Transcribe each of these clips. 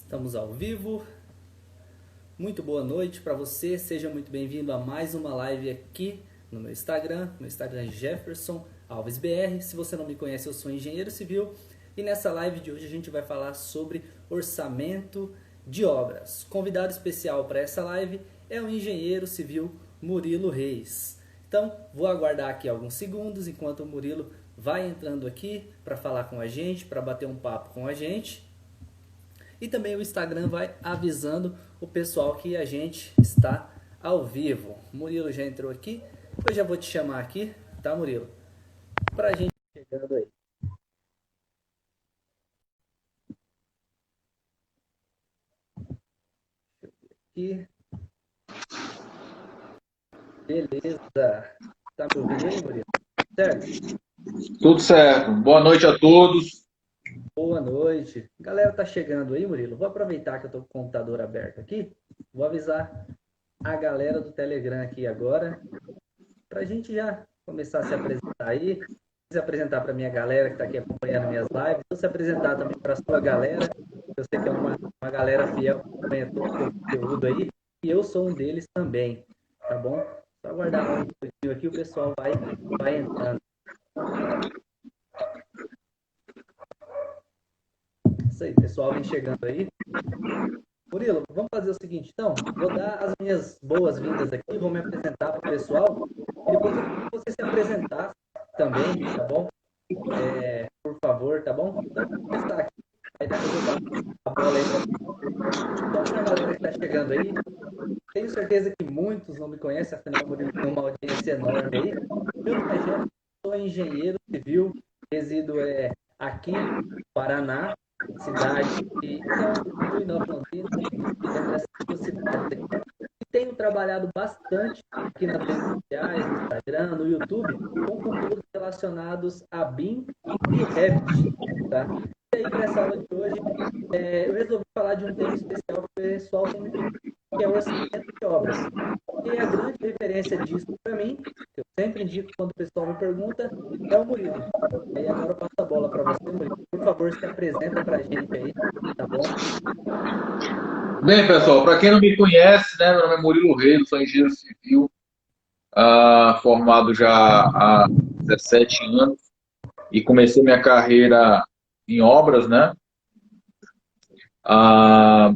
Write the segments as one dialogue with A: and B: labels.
A: Estamos ao vivo. Muito boa noite para você. Seja muito bem-vindo a mais uma live aqui no meu Instagram. Meu Instagram é Jefferson Alves BR. Se você não me conhece, eu sou engenheiro civil. E nessa live de hoje a gente vai falar sobre orçamento de obras. Convidado especial para essa live é o engenheiro civil Murilo Reis. Então, vou aguardar aqui alguns segundos enquanto o Murilo vai entrando aqui para falar com a gente, para bater um papo com a gente. E também o Instagram vai avisando o pessoal que a gente está ao vivo. Murilo já entrou aqui. Eu já vou te chamar aqui, tá, Murilo? Pra gente chegando aí. Aqui. Beleza. Tá me ouvindo aí, Murilo? Certo?
B: Tudo certo. Boa noite a todos.
A: Boa noite. Galera, tá chegando aí, Murilo. Vou aproveitar que eu tô com o computador aberto aqui. Vou avisar a galera do Telegram aqui agora, pra gente já começar a se apresentar aí. Se apresentar para minha galera que está aqui acompanhando minhas lives, vou se apresentar também para a sua galera. Eu sei que é uma galera fiel que acompanha todo o conteúdo aí, e eu sou um deles também, tá bom? Só aguardar um pouquinho aqui, o pessoal vai entrando. Isso aí, pessoal, vem chegando aí. Murilo, vamos fazer o seguinte, então, vou dar as minhas boas-vindas aqui, vou me apresentar para o pessoal, e depois eu queria que você se apresentasse também, tá bom? Por favor, tá bom? Então, vamos começar aqui. Aí depois eu passo a bola aí pra... Então, pra galera que tá chegando aí, tenho certeza que muitos não me conhecem, afinal, o Murilo tem uma audiência enorme aí. Meu nome é Jefferson, sou engenheiro civil, resido aqui no Paraná, cidade de São Luís, Nova Londrina, dentro dessas duas cidades aqui. E tenho trabalhado bastante aqui nas redes sociais, no Instagram, no YouTube, com conteúdos relacionados a BIM e Revit, tá? E aí, para essa aula de hoje, eu resolvi falar de um tema especial que o pessoal tem me pedido, que é o orçamento de obras. E a grande referência disso para mim, que eu sempre indico quando o pessoal me pergunta, é o Murilo. E aí agora eu passo a bola para você, Murilo. Por favor, se apresenta para a gente aí, tá bom?
B: Bem, pessoal, para quem não me conhece, né, meu nome é Murilo Reis, sou engenheiro civil, formado já há 17 anos e comecei minha carreira em obras, né, ah,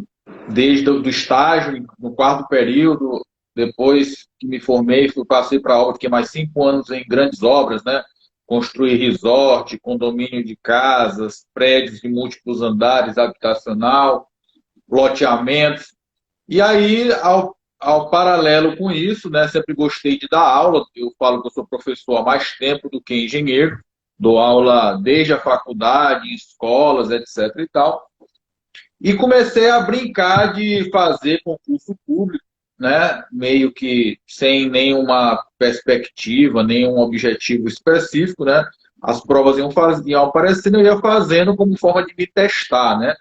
B: desde o do estágio, no quarto período, depois que me formei, passei para a obra, fiquei mais 5 anos em grandes obras, né, construir resort, condomínio de casas, prédios de múltiplos andares, habitacional, loteamentos. E aí, ao paralelo com isso, né, sempre gostei de dar aula. Eu falo que eu sou professor há mais tempo do que engenheiro. Dou aula desde a faculdade, em escolas, etc. e tal. E comecei a brincar de fazer concurso público, né, meio que sem nenhuma perspectiva, nenhum objetivo específico, né. As provas iam aparecendo e eu ia fazendo como forma de me testar, né.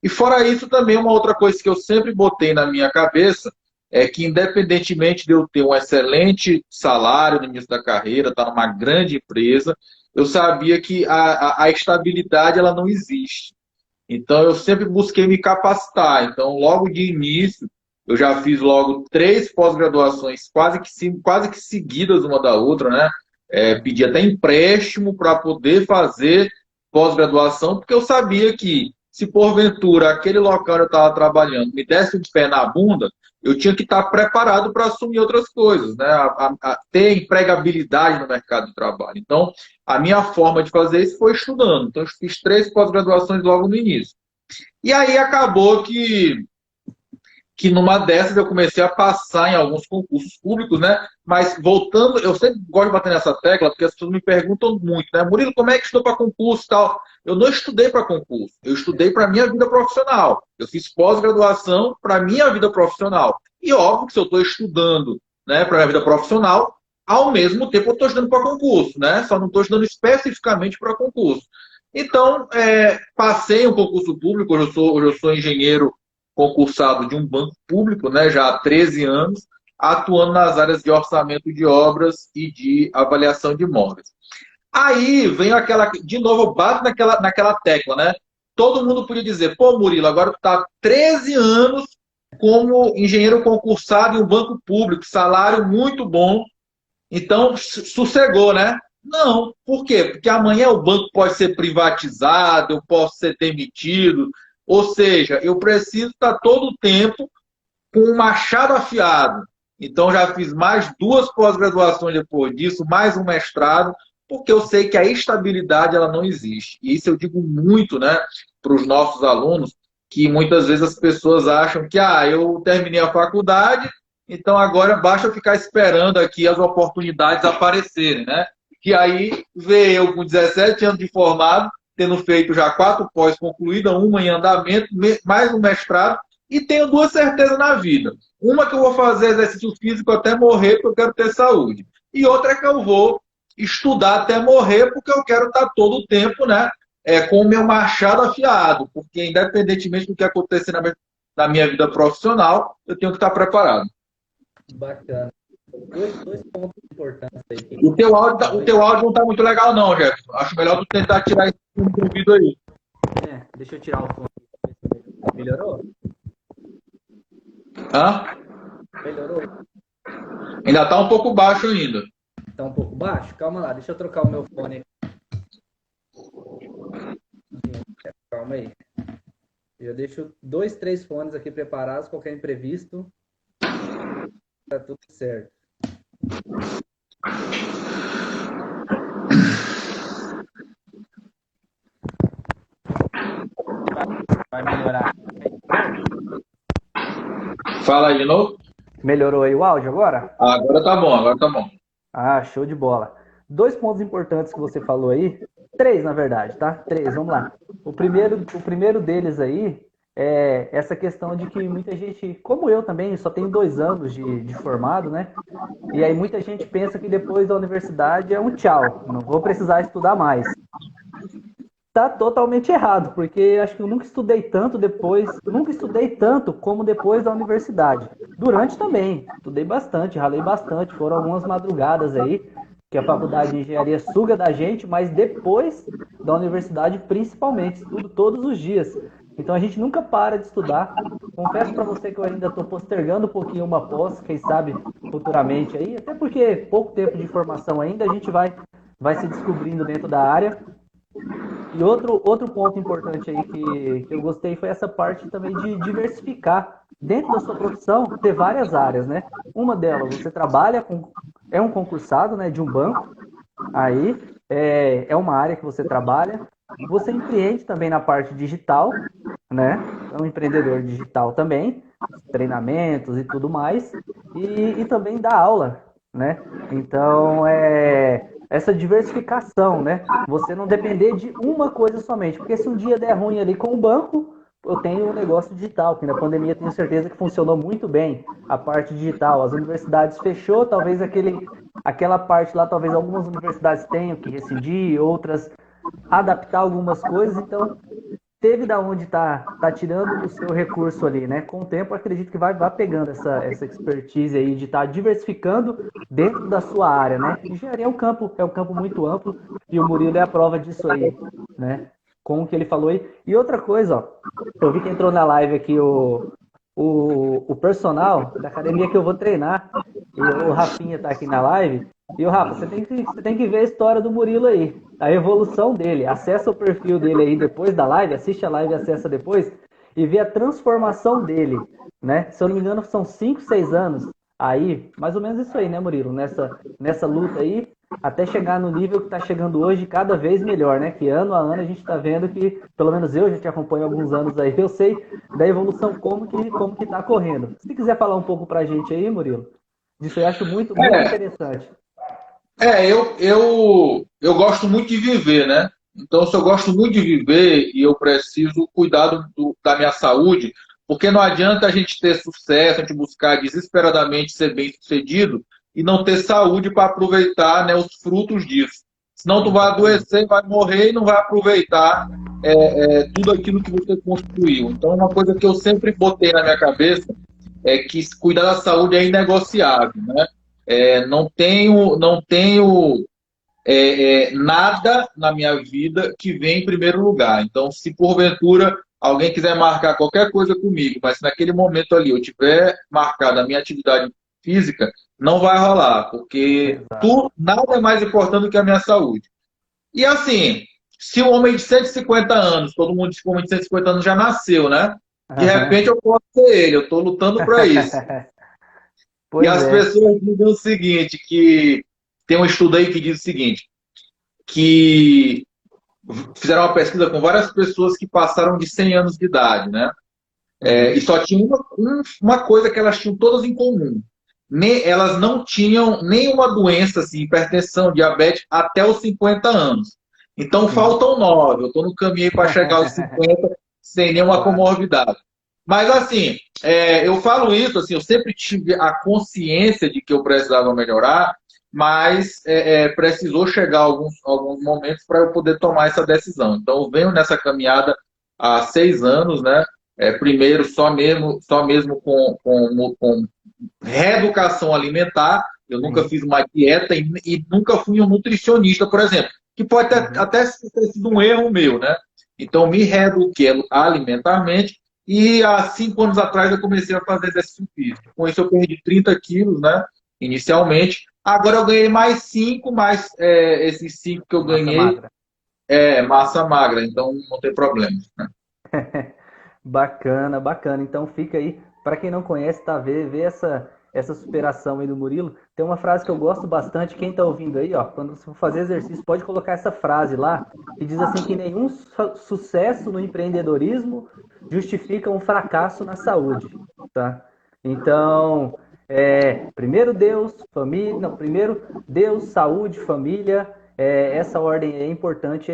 B: E fora isso, também uma outra coisa que eu sempre botei na minha cabeça é que, independentemente de eu ter um excelente salário no início da carreira, estar numa grande empresa, eu sabia que a estabilidade ela não existe. Então, eu sempre busquei me capacitar. Então, logo de início, eu já fiz logo 3 pós-graduações quase que seguidas uma da outra, né? Pedi até empréstimo para poder fazer pós-graduação, porque eu sabia que, se porventura aquele local onde eu estava trabalhando me desse um pé na bunda, eu tinha que estar preparado para assumir outras coisas, né? Ter empregabilidade no mercado de trabalho. Então, a minha forma de fazer isso foi estudando. Então, eu fiz 3 pós-graduações logo no início. E aí acabou que numa dessas eu comecei a passar em alguns concursos públicos, né? Mas voltando, eu sempre gosto de bater nessa tecla, porque as pessoas me perguntam muito, né? Murilo, como é que estou para concurso e tal? Eu não estudei para concurso, eu estudei para a minha vida profissional. Eu fiz pós-graduação para a minha vida profissional. E óbvio que se eu estou estudando, né, para a minha vida profissional, ao mesmo tempo eu estou estudando para concurso, né? Só não estou estudando especificamente para concurso. Então, passei um concurso público, hoje eu sou engenheiro concursado de um banco público, né, já há 13 anos, atuando nas áreas de orçamento de obras e de avaliação de imóveis. Aí vem aquela, de novo, eu bato naquela tecla, né? todo mundo podia dizer, pô, Murilo, agora tu está 13 anos como engenheiro concursado em um banco público, salário muito bom, então sossegou, né? Não, por quê? Porque amanhã o banco pode ser privatizado, eu posso ser demitido, ou seja, eu preciso estar todo o tempo com um machado afiado. Então, já fiz mais 2 pós-graduações depois disso, mais um mestrado, porque eu sei que a estabilidade ela não existe. E isso eu digo muito, né, para os nossos alunos, que muitas vezes as pessoas acham que eu terminei a faculdade, então agora basta eu ficar esperando aqui as oportunidades aparecerem, né? Que aí vê eu com 17 anos de formado, tendo feito já 4 pós concluídas, uma em andamento, mais um mestrado, e tenho 2 certezas na vida. Uma que eu vou fazer exercício físico até morrer, porque eu quero ter saúde. E outra é que eu vou estudar até morrer, porque eu quero estar todo o tempo, né, com o meu machado afiado. Porque, independentemente do que acontecer na minha vida profissional, eu tenho que estar preparado.
A: Bacana. Dois pontos importantes aí.
B: O teu áudio não está muito legal, não, Jefferson. Acho melhor tu tentar tirar esse fundo do ouvido aí.
A: Deixa eu tirar o fone. Melhorou?
B: Hã?
A: Melhorou?
B: Ainda está um pouco baixo ainda.
A: Está um pouco baixo? Calma lá, deixa eu trocar o meu fone. Calma aí. Eu deixo 2, 3 fones aqui preparados, qualquer imprevisto. Tá tudo certo. Vai melhorar.
B: Fala aí de novo.
A: Melhorou aí o áudio agora?
B: Agora tá bom, agora tá bom.
A: Ah, show de bola. 2 pontos importantes que você falou aí. 3, na verdade, tá? 3, vamos lá. O primeiro deles aí é essa questão de que muita gente, como eu também, só tenho 2 anos de formado, né? E aí muita gente pensa que depois da universidade é um tchau, não vou precisar estudar mais. Tá totalmente errado, porque acho que eu nunca estudei tanto como depois da universidade. Durante também, estudei bastante, ralei bastante, foram algumas madrugadas aí, que a faculdade de engenharia suga da gente, mas depois da universidade principalmente, estudo todos os dias. Então a gente nunca para de estudar. Confesso para você que eu ainda estou postergando um pouquinho uma pós, quem sabe futuramente aí, até porque pouco tempo de formação ainda, a gente vai se descobrindo dentro da área. E outro ponto importante aí que eu gostei foi essa parte também de diversificar. Dentro da sua profissão, ter várias áreas, né? Uma delas, você trabalha é um concursado, né, de um banco, aí é uma área que você trabalha. Você empreende também na parte digital, né? É um empreendedor digital também, treinamentos e tudo mais. E também dá aula, né? Então, essa diversificação, né? Você não depender de uma coisa somente. Porque se um dia der ruim ali com o banco, eu tenho um negócio digital, que na pandemia tenho certeza que funcionou muito bem a parte digital. As universidades fechou, talvez aquela parte lá, talvez algumas universidades tenham que rescindir, outras adaptar algumas coisas. Então, teve da onde tá tirando o seu recurso ali, né? Com o tempo, acredito que vai pegando essa expertise aí de estar diversificando dentro da sua área, né? Engenharia é um campo muito amplo e o Murilo é a prova disso aí, né? Com o que ele falou aí. E outra coisa, ó, eu vi que entrou na live aqui o personal da academia que eu vou treinar, e o Rafinha tá aqui na live. E o Rafa, você tem que ver a história do Murilo aí, a evolução dele. Acessa o perfil dele aí depois da live, assiste a live e acessa depois, e vê a transformação dele, né? Se eu não me engano, são 5, 6 anos aí, mais ou menos isso aí, né, Murilo? Nessa luta aí, até chegar no nível que está chegando hoje, cada vez melhor, né? Que ano a ano a gente está vendo que, pelo menos eu já te acompanho há alguns anos aí, eu sei da evolução como que está correndo. Se quiser falar um pouco pra gente aí, Murilo, disso eu acho muito interessante.
B: Eu gosto muito de viver, né? Então, se eu gosto muito de viver e eu preciso cuidar da minha saúde, porque não adianta a gente ter sucesso, a gente buscar desesperadamente ser bem-sucedido e não ter saúde para aproveitar, né, os frutos disso. Senão tu vai adoecer, vai morrer e não vai aproveitar tudo aquilo que você construiu. Então, uma coisa que eu sempre botei na minha cabeça é que cuidar da saúde é inegociável, né? Não tenho nada na minha vida que vem em primeiro lugar. Então, se porventura alguém quiser marcar qualquer coisa comigo, mas se naquele momento ali eu tiver marcado a minha atividade física, não vai rolar, porque
A: Exato.
B: nada é mais importante do que a minha saúde. E assim, se o homem de 150 anos, todo mundo diz que o homem de 150 anos já nasceu, né? De
A: Aham.
B: repente eu posso ser ele, eu estou lutando para isso. E
A: Pois
B: as
A: é.
B: pessoas dizem o seguinte, que tem um estudo aí que diz o seguinte, que fizeram uma pesquisa com várias pessoas que passaram de 100 anos de idade, né? E
A: Uhum.
B: só tinha uma coisa que elas tinham todas em comum. Elas não tinham nenhuma doença, assim, hipertensão, diabetes, até os 50 anos. Então
A: Sim.
B: faltam 9. Eu estou no caminho para chegar aos 50 sem nenhuma
A: Claro.
B: comorbidade. Mas assim, eu falo isso, assim, eu sempre tive a consciência de que eu precisava melhorar, mas precisou chegar alguns momentos para eu poder tomar essa decisão. Então eu venho nessa caminhada há 6 anos, né? Primeiro só mesmo com reeducação alimentar. Eu nunca
A: Sim.
B: fiz uma dieta e nunca fui um nutricionista, por exemplo, que pode
A: Uhum.
B: até ter sido um erro meu, né? Então, me reeduquei alimentarmente e há 5 anos atrás eu comecei a fazer exercício físico. Com isso, eu perdi 30 quilos, né? Inicialmente. Agora eu ganhei mais 5, mais esses 5 que eu
A: Massa
B: ganhei
A: magra.
B: é massa magra, então não tem problema.
A: Bacana, bacana. Então fica aí, para quem não conhece, tá? Vê essa superação aí do Murilo. Tem uma frase que eu gosto bastante, quem tá ouvindo aí, ó, quando você for fazer exercício, pode colocar essa frase lá, que diz assim que nenhum sucesso no empreendedorismo justifica um fracasso na saúde, tá? Então, primeiro Deus, família, não, primeiro Deus, saúde, família, essa ordem é importante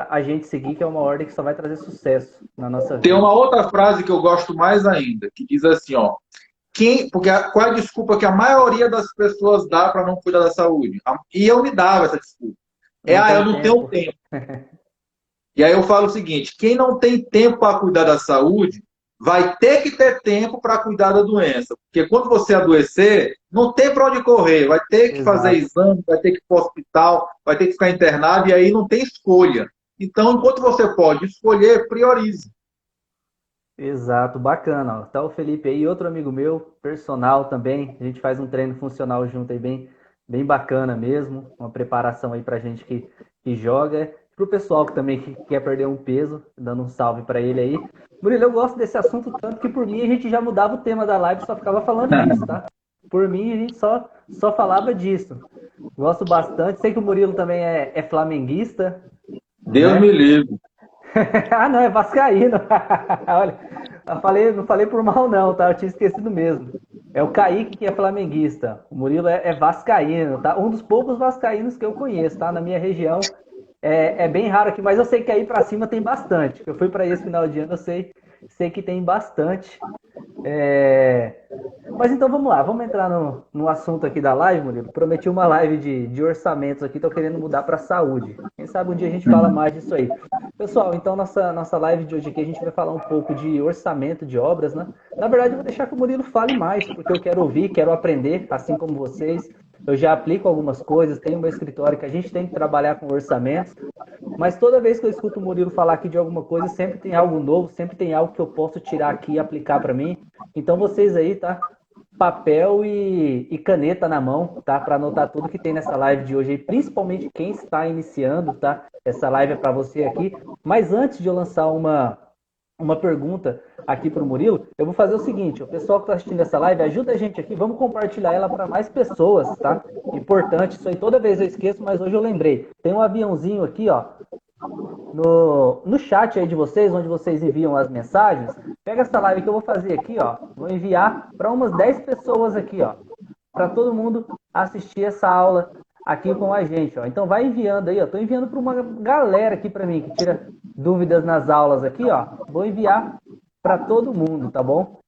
A: a gente seguir, que é uma ordem que só vai trazer sucesso na nossa
B: Tem
A: vida.
B: uma outra frase que eu gosto mais ainda, que diz assim, ó, qual é a desculpa que a maioria das pessoas dá para não cuidar da saúde? E eu me dava essa desculpa.
A: Não
B: Eu
A: tem
B: não tenho
A: tempo.
B: tempo. E aí eu falo o seguinte: quem não tem tempo para cuidar da saúde, vai ter que ter tempo para cuidar da doença. Porque quando você adoecer, não tem para onde correr, vai ter que fazer
A: Exato.
B: exame, vai ter que ir para o hospital, vai ter que ficar internado, e aí não tem escolha. Então, enquanto você pode escolher, priorize.
A: Exato, bacana. Ó. Tá o Felipe aí, outro amigo meu, personal também. A gente faz um treino funcional junto aí, bem bacana mesmo. Uma preparação aí pra gente que joga. Pro pessoal que também que quer perder um peso, dando um salve pra ele aí. Murilo, eu gosto desse assunto tanto que por mim a gente já mudava o tema da live, só ficava falando disso, tá? Por mim a gente só falava disso. Gosto bastante. Sei que o Murilo também é flamenguista,
B: Deus me
A: né?
B: livre.
A: Ah, não, é vascaíno. Olha, não falei por mal não, tá? Eu tinha esquecido mesmo. É o Kaique que é flamenguista. O Murilo é vascaíno, tá? Um dos poucos vascaínos que eu conheço, tá? Na minha região é bem raro aqui, mas eu sei que aí pra cima tem bastante. Eu fui pra esse final de ano, eu sei que tem bastante. É, mas então vamos lá, vamos entrar no assunto aqui da live, Murilo. Prometi uma live de orçamentos aqui, tô querendo mudar para saúde. Quem sabe um dia a gente fala mais disso aí. Pessoal, então nossa live de hoje aqui a gente vai falar um pouco de orçamento de obras, né? Na verdade, eu vou deixar que o Murilo fale mais, porque eu quero ouvir, quero aprender, assim como vocês. Eu já aplico algumas coisas, tenho meu escritório que a gente tem que trabalhar com orçamentos, mas toda vez que eu escuto o Murilo falar aqui de alguma coisa, sempre tem algo novo, sempre tem algo que eu posso tirar aqui e aplicar para mim. Então vocês aí, tá? Papel e caneta na mão, tá? Para anotar tudo que tem nessa live de hoje, principalmente quem está iniciando, tá? Essa live é para você aqui. Mas antes de eu lançar uma pergunta aqui para o Murilo, eu vou fazer o seguinte: o pessoal que está assistindo essa live, ajuda a gente aqui, vamos compartilhar ela para mais pessoas, tá? Importante, isso aí toda vez eu esqueço, mas hoje eu lembrei. Tem um aviãozinho aqui, ó, no chat aí de vocês, onde vocês enviam as mensagens, pega essa live que eu vou fazer aqui, ó. Vou enviar para umas 10 pessoas aqui, ó. Para todo mundo assistir essa aula aqui com a gente, ó. Então vai enviando aí, ó. Tô enviando para uma galera aqui para mim que tira dúvidas nas aulas aqui, ó. Vou enviar para todo mundo, tá bom?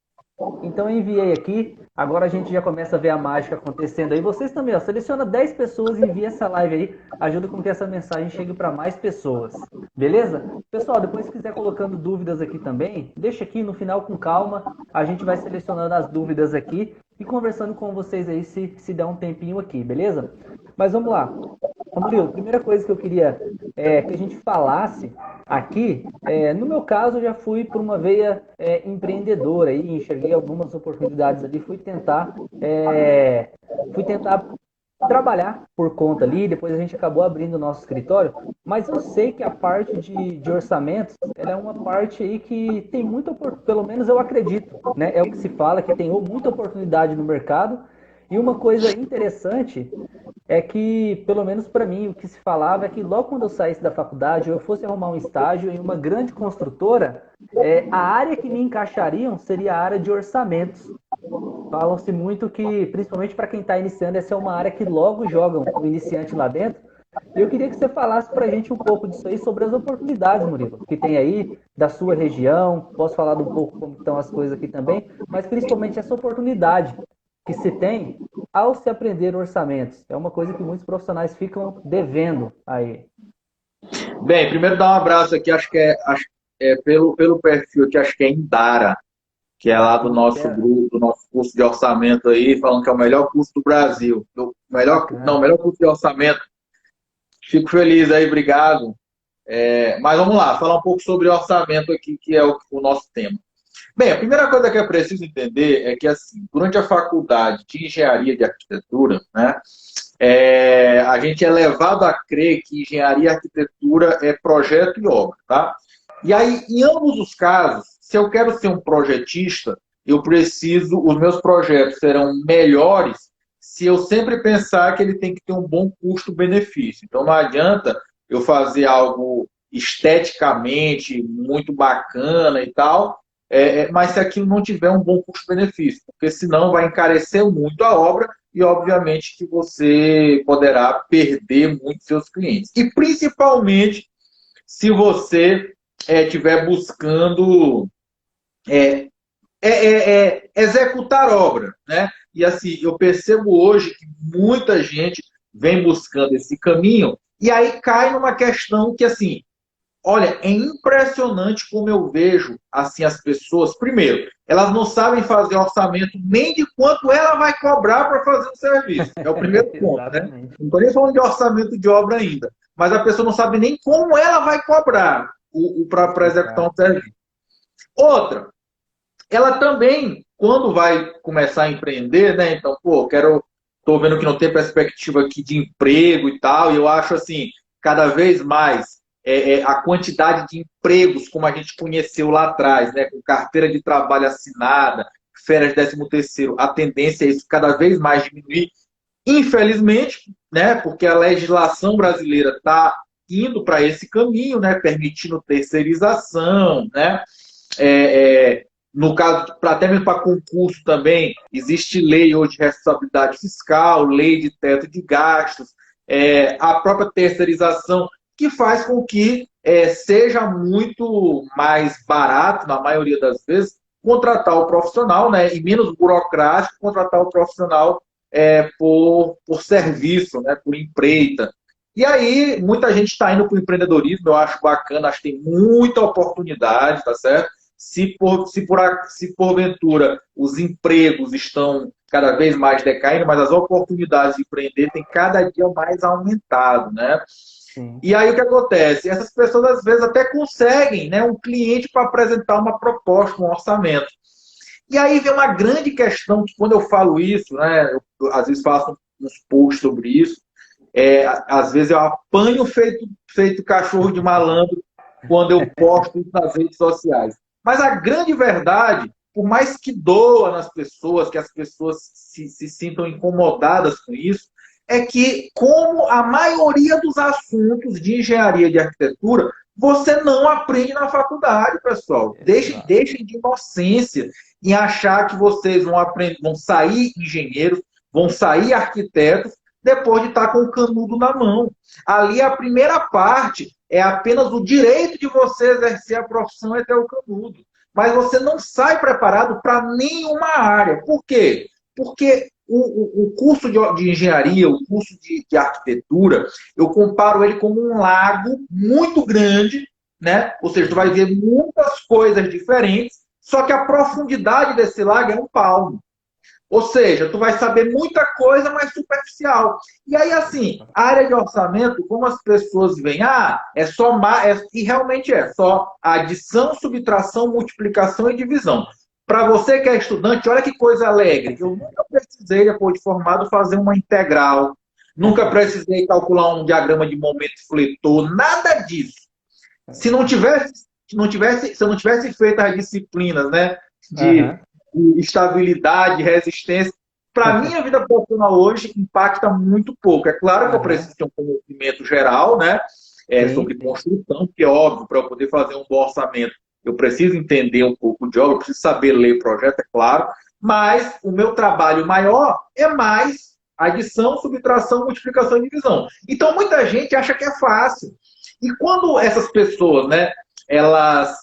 A: Então eu enviei aqui, agora a gente já começa a ver a mágica acontecendo aí. Vocês também, ó, seleciona 10 pessoas e envia essa live aí, ajuda com que essa mensagem chegue para mais pessoas. Beleza? Pessoal, depois se quiser colocando dúvidas aqui também, deixa aqui no final com calma, a gente vai selecionando as dúvidas aqui e conversando com vocês aí se der um tempinho aqui, beleza? Mas vamos lá. Murilo, a primeira coisa que eu queria que a gente falasse aqui, no meu caso, eu já fui por uma veia empreendedora e enxerguei algumas oportunidades ali, fui tentar trabalhar por conta ali, depois a gente acabou abrindo o nosso escritório, mas eu sei que a parte de orçamentos, ela é uma parte aí que tem muita oportunidade, pelo menos eu acredito, né? É o que se fala, que tem muita oportunidade no mercado, e uma coisa interessante é que, pelo menos para mim, o que se falava é que logo quando eu saísse da faculdade, eu fosse arrumar um estágio em uma grande construtora, a área que me encaixariam seria a área de orçamentos. Falam-se muito que, principalmente para quem está iniciando, essa é uma área que logo jogam o iniciante lá dentro. E eu queria que você falasse para a gente um pouco disso aí, sobre as oportunidades, Murilo, que tem aí, da sua região. Posso falar um pouco como estão as coisas aqui também, mas principalmente essa oportunidade que se tem ao se aprender orçamentos. É uma coisa que muitos profissionais ficam devendo aí.
B: Bem, primeiro dar um abraço aqui, pelo perfil aqui, acho que é Indara, que é lá do nosso grupo, do nosso curso de orçamento aí, falando que é o melhor curso do Brasil. O melhor curso de orçamento. Fico feliz aí, obrigado. Mas vamos lá, falar um pouco sobre orçamento aqui, que é o nosso tema. Bem, a primeira coisa que é preciso entender é que, assim, durante a faculdade de engenharia de arquitetura, né, a gente é levado a crer que engenharia e arquitetura é projeto e obra, tá? E aí, em ambos os casos, se eu quero ser um projetista, os meus projetos serão melhores se eu sempre pensar que ele tem que ter um bom custo-benefício. Então, não adianta eu fazer algo esteticamente muito bacana e tal, mas se aquilo não tiver um bom custo-benefício, porque senão vai encarecer muito a obra e, obviamente, que você poderá perder muitos seus clientes. E, principalmente, se você estiver buscando executar obra, né? E assim, eu percebo hoje que muita gente vem buscando esse caminho e aí cai numa questão que, assim, olha, é impressionante como eu vejo assim as pessoas. Primeiro, elas não sabem fazer orçamento nem de quanto ela vai cobrar para fazer o serviço. É o primeiro ponto, né? Não estou nem falando de orçamento de obra ainda, mas a pessoa não sabe nem como ela vai cobrar para executar um serviço. Outra, ela também, quando vai começar a empreender, né? Então, estou vendo que não tem perspectiva aqui de emprego e tal, e eu acho assim, cada vez mais a quantidade de empregos como a gente conheceu lá atrás, né? Com carteira de trabalho assinada, férias 13º, a tendência é isso cada vez mais diminuir, infelizmente, né? Porque a legislação brasileira está indo para esse caminho, né? Permitindo terceirização, né? No caso, até mesmo para concurso também, existe lei hoje de responsabilidade fiscal, lei de teto de gastos, a própria terceirização, que faz com que seja muito mais barato, na maioria das vezes, contratar o profissional, né, e menos burocrático contratar o profissional por serviço, né, por empreita. E aí, muita gente está indo para o empreendedorismo, eu acho bacana, acho que tem muita oportunidade, tá certo? Se porventura os empregos estão cada vez mais decaindo, mas as oportunidades de empreender têm cada dia mais aumentado, né? Sim. E aí o que acontece? Essas pessoas às vezes até conseguem, né, um cliente para apresentar uma proposta, um orçamento. E aí vem uma grande questão que quando eu falo isso, né, eu às vezes faço uns posts sobre isso, às vezes eu apanho feito cachorro de malandro quando eu posto isso nas redes sociais. Mas a grande verdade, por mais que doa nas pessoas, que as pessoas se sintam incomodadas com isso, é que, como a maioria dos assuntos de engenharia e de arquitetura, você não aprende na faculdade, pessoal. Deixem de inocência em achar que vocês vão sair engenheiros, vão sair arquitetos, depois de estar com o canudo na mão. Ali a primeira parte é apenas o direito de você exercer a profissão e ter o canudo. Mas você não sai preparado para nenhuma área. Por quê? Porque o curso de engenharia, o curso de arquitetura, eu comparo ele como um lago muito grande, né? Ou seja, tu vai ver muitas coisas diferentes, só que a profundidade desse lago é um palmo. Ou seja, tu vai saber muita coisa, mas superficial. E aí, assim, a área de orçamento, como as pessoas veem, é só e realmente é só adição, subtração, multiplicação e divisão. Para você que é estudante, olha que coisa alegre. Eu nunca precisei, depois de formado, fazer uma integral. Nunca precisei calcular um diagrama de momento fletor, nada disso. Se não tivesse, se eu não tivesse feito as disciplinas, né, de estabilidade, resistência, para a minha vida profissional hoje impacta muito pouco. É claro que eu preciso ter um conhecimento geral, né, sobre construção, que é óbvio, para eu poder fazer um bom orçamento, eu preciso entender um pouco de obra, eu preciso saber ler projeto, é claro, mas o meu trabalho maior é mais adição, subtração, multiplicação e divisão. Então, muita gente acha que é fácil. E quando essas pessoas, né, elas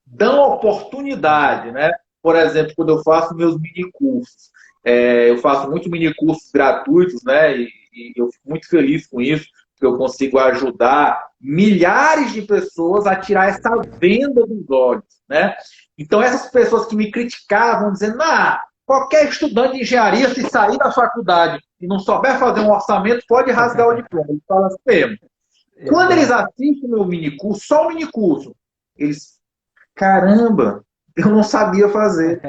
B: dão oportunidade, né? Por exemplo, quando eu faço meus mini-cursos, eu faço muitos mini-cursos gratuitos, né? E eu fico muito feliz com isso, porque eu consigo ajudar milhares de pessoas a tirar essa venda dos olhos, né? Então, essas pessoas que me criticavam, dizendo, qualquer estudante de engenharia, se sair da faculdade e não souber fazer um orçamento, pode rasgar o diploma. Ele fala assim mesmo. Quando eles assistem o meu minicurso, só o minicurso, eles, caramba, eu não sabia fazer.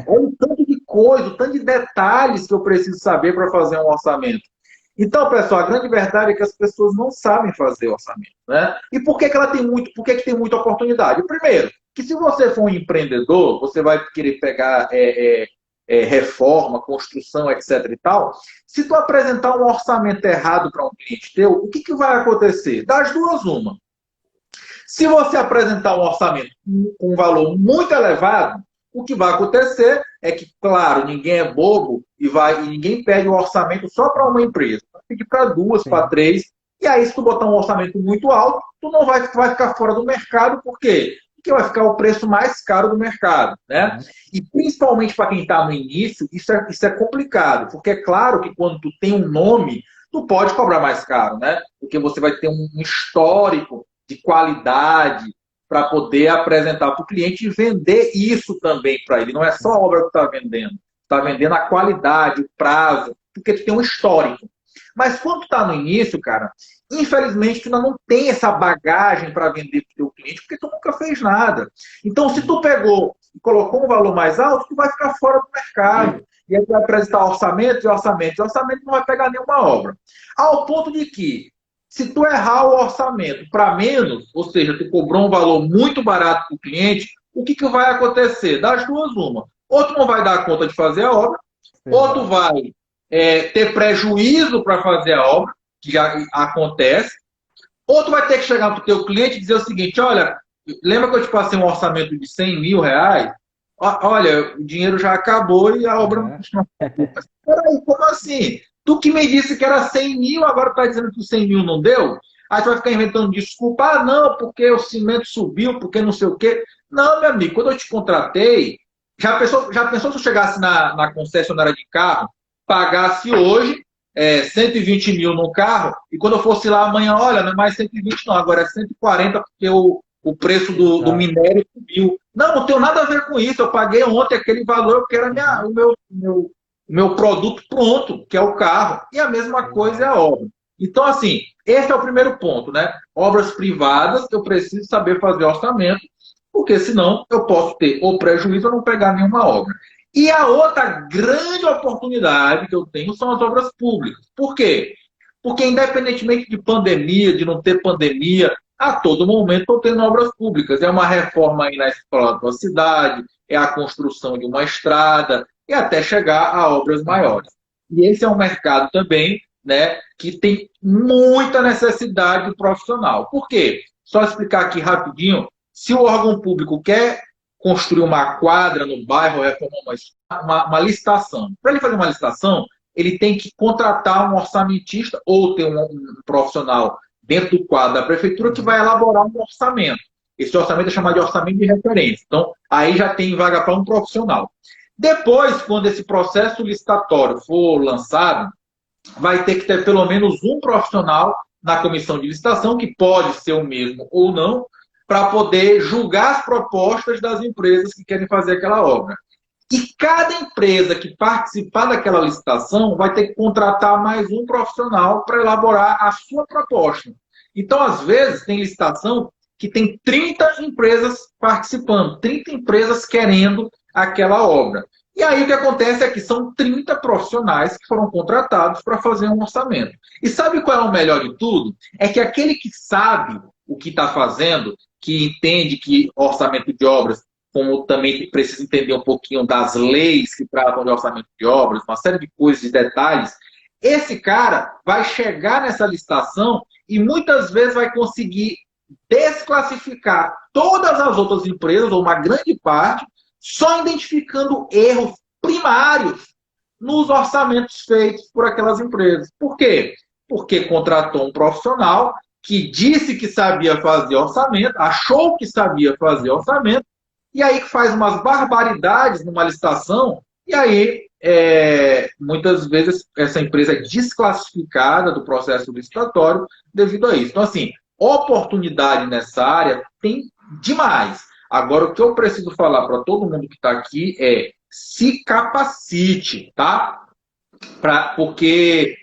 B: Olha o tanto de coisa, o tanto de detalhes que eu preciso saber para fazer um orçamento. Então, pessoal, a grande verdade é que as pessoas não sabem fazer orçamento, né? E por que ela tem muito, por que tem muita oportunidade? Primeiro, que se você for um empreendedor, você vai querer pegar reforma, construção, etc. e tal, se tu apresentar um orçamento errado para um cliente teu, o que vai acontecer? Das duas, uma. Se você apresentar um orçamento com um valor muito elevado, o que vai acontecer é que, claro, ninguém é bobo e ninguém pede um orçamento só para uma empresa. Vai pedir para duas, para três, e aí se tu botar um orçamento muito alto, tu não vai ficar fora do mercado, por quê? Porque vai ficar o preço mais caro do mercado, né? E principalmente para quem está no início, isso é complicado, porque é claro que quando tu tem um nome, tu pode cobrar mais caro, né? Porque você vai ter um histórico de qualidade para poder apresentar para o cliente e vender isso também para ele. Não é só a obra que está vendendo, está vendendo a qualidade, o prazo, porque tu tem um histórico. Mas quando tu está no início, cara, infelizmente tu ainda não tem essa bagagem para vender para o teu cliente, porque tu nunca fez nada. Então, se tu pegou e colocou um valor mais alto, tu vai ficar fora do mercado. E aí tu vai apresentar orçamento e orçamento. E orçamento não vai pegar nenhuma obra. Ao ponto de que, se tu errar o orçamento para menos, ou seja, tu cobrou um valor muito barato para o cliente, o que vai acontecer? Das duas, uma. Ou tu não vai dar conta de fazer a obra, ou tu vai ter prejuízo para fazer a obra, que já acontece, ou tu vai ter que chegar para o teu cliente e dizer o seguinte, olha, lembra que eu te passei um orçamento de 100 mil reais? Olha, o dinheiro já acabou e a obra não continua. Peraí, como assim? Tu que me disse que era 100 mil, agora tá dizendo que o 100 mil não deu? Aí tu vai ficar inventando desculpa. Não, porque o cimento subiu, porque não sei o quê. Não, meu amigo, quando eu te contratei, já pensou se eu chegasse na concessionária de carro, pagasse hoje 120 mil no carro, e quando eu fosse lá amanhã, olha, não é mais 120 não, agora é 140, porque o preço do minério subiu. Não tenho nada a ver com isso. Eu paguei ontem aquele valor, porque era o meu produto pronto, que é o carro. E a mesma coisa é a obra. Então, assim, esse é o primeiro ponto, né? Obras privadas, eu preciso saber fazer orçamento, porque senão eu posso ter ou prejuízo ou não pegar nenhuma obra. E a outra grande oportunidade que eu tenho são as obras públicas. Por quê? Porque independentemente de pandemia, de não ter pandemia, a todo momento estou tendo obras públicas. É uma reforma aí na escola da cidade, é a construção de uma estrada, e até chegar a obras maiores. E esse é um mercado também, né, que tem muita necessidade profissional. Por quê? Só explicar aqui rapidinho, se o órgão público quer construir uma quadra no bairro, reformar uma licitação. Para ele fazer uma licitação, ele tem que contratar um orçamentista ou ter um profissional dentro do quadro da prefeitura que vai elaborar um orçamento. Esse orçamento é chamado de orçamento de referência. Então, aí já tem vaga para um profissional. Depois, quando esse processo licitatório for lançado, vai ter que ter pelo menos um profissional na comissão de licitação, que pode ser o mesmo ou não, para poder julgar as propostas das empresas que querem fazer aquela obra. E cada empresa que participar daquela licitação vai ter que contratar mais um profissional para elaborar a sua proposta. Então, às vezes, tem licitação que tem 30 empresas participando, 30 empresas querendo aquela obra. E aí o que acontece é que são 30 profissionais que foram contratados para fazer um orçamento. E sabe qual é o melhor de tudo? É que aquele que sabe o que está fazendo, que entende que orçamento de obras, como também precisa entender um pouquinho das leis que tratam de orçamento de obras, uma série de coisas, de detalhes, esse cara vai chegar nessa licitação e muitas vezes vai conseguir desclassificar todas as outras empresas, ou uma grande parte, só identificando erros primários nos orçamentos feitos por aquelas empresas. Por quê? Porque contratou um profissional que disse que sabia fazer orçamento, achou que sabia fazer orçamento, e aí faz umas barbaridades numa licitação, e aí muitas vezes essa empresa é desclassificada do processo licitatório devido a isso. Então, assim, oportunidade nessa área tem demais. Agora, o que eu preciso falar para todo mundo que está aqui é se capacite, tá? Porque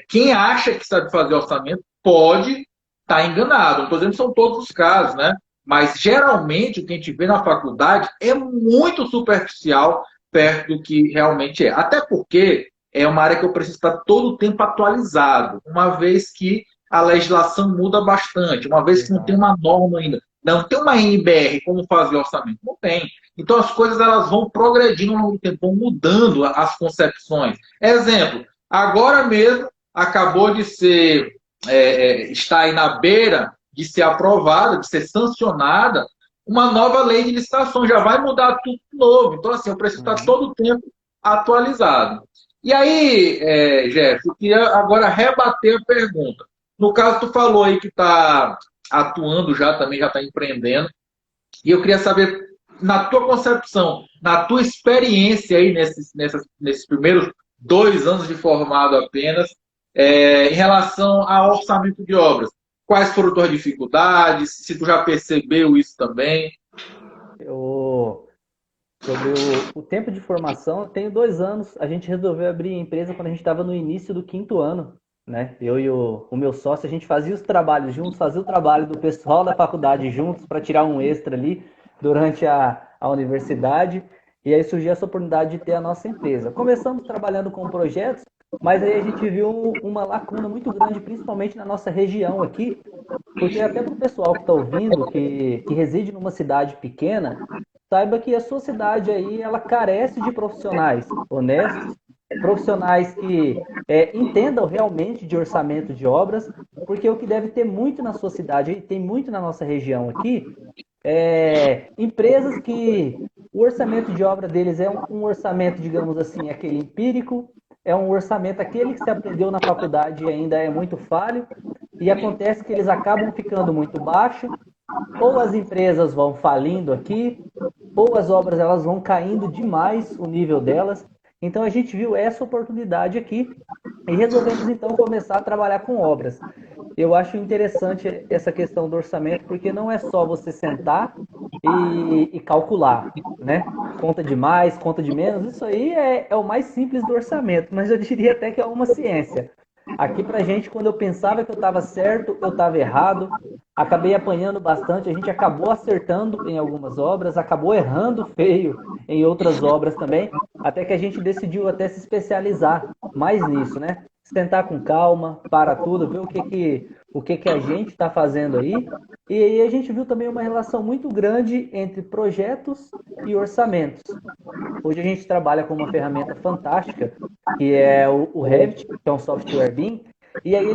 B: quem acha que sabe fazer orçamento pode estar enganado. Não estou dizendo que são todos os casos, né? Mas, geralmente, o que a gente vê na faculdade é muito superficial perto do que realmente é. Até porque é uma área que eu preciso estar todo o tempo atualizado, uma vez que a legislação muda bastante, uma vez que não tem uma norma ainda. Não tem uma NBR como fazer orçamento. Não tem. Então, as coisas elas vão progredindo ao longo do tempo, vão mudando as concepções. Exemplo, agora mesmo acabou de ser, está aí na beira de ser aprovada, de ser sancionada, uma nova lei de licitação. Já vai mudar tudo de novo. Então, assim, eu preciso estar todo o tempo atualizado. E aí, Jeff, eu queria agora rebater a pergunta. No caso, tu falou aí que está atuando já, também já está empreendendo. E eu queria saber, na tua concepção, na tua experiência aí nesses primeiros 2 anos de formado apenas, em relação ao orçamento de obras. Quais foram tuas dificuldades? Se tu já percebeu isso também?
A: Sobre o tempo de formação, eu tenho 2 anos. A gente resolveu abrir a empresa quando a gente estava no início do 5º ano, né? Eu e o meu sócio, a gente fazia os trabalhos juntos, fazia o trabalho do pessoal da faculdade juntos para tirar um extra ali durante a universidade. E aí surgiu essa oportunidade de ter a nossa empresa. Começamos trabalhando com projetos, mas aí a gente viu uma lacuna muito grande, principalmente na nossa região aqui, porque até para o pessoal que está ouvindo, que reside numa cidade pequena, saiba que a sua cidade aí, ela carece de profissionais honestos, profissionais que entendam realmente de orçamento de obras, porque o que deve ter muito na sua cidade, e tem muito na nossa região aqui, empresas que o orçamento de obra deles é um orçamento, digamos assim, aquele empírico, é um orçamento aquele que se aprendeu na faculdade e ainda é muito falho, e acontece que eles acabam ficando muito baixo, ou as empresas vão falindo aqui, ou as obras elas vão caindo demais o nível delas. Então a gente viu essa oportunidade aqui e resolvemos então começar a trabalhar com obras. Eu acho interessante essa questão do orçamento, porque não é só você sentar e calcular, né? Conta de mais, conta de menos, isso aí é o mais simples do orçamento, mas eu diria até que é uma ciência. Aqui pra gente, quando eu pensava que eu estava certo, eu estava errado. Acabei apanhando bastante, a gente acabou acertando em algumas obras, acabou errando feio em outras obras também, até que a gente decidiu até se especializar mais nisso, né? Sentar com calma, para tudo, ver o que a gente está fazendo aí. E aí a gente viu também uma relação muito grande entre projetos e orçamentos. Hoje a gente trabalha com uma ferramenta fantástica, que é o Revit, que é um software BIM, e aí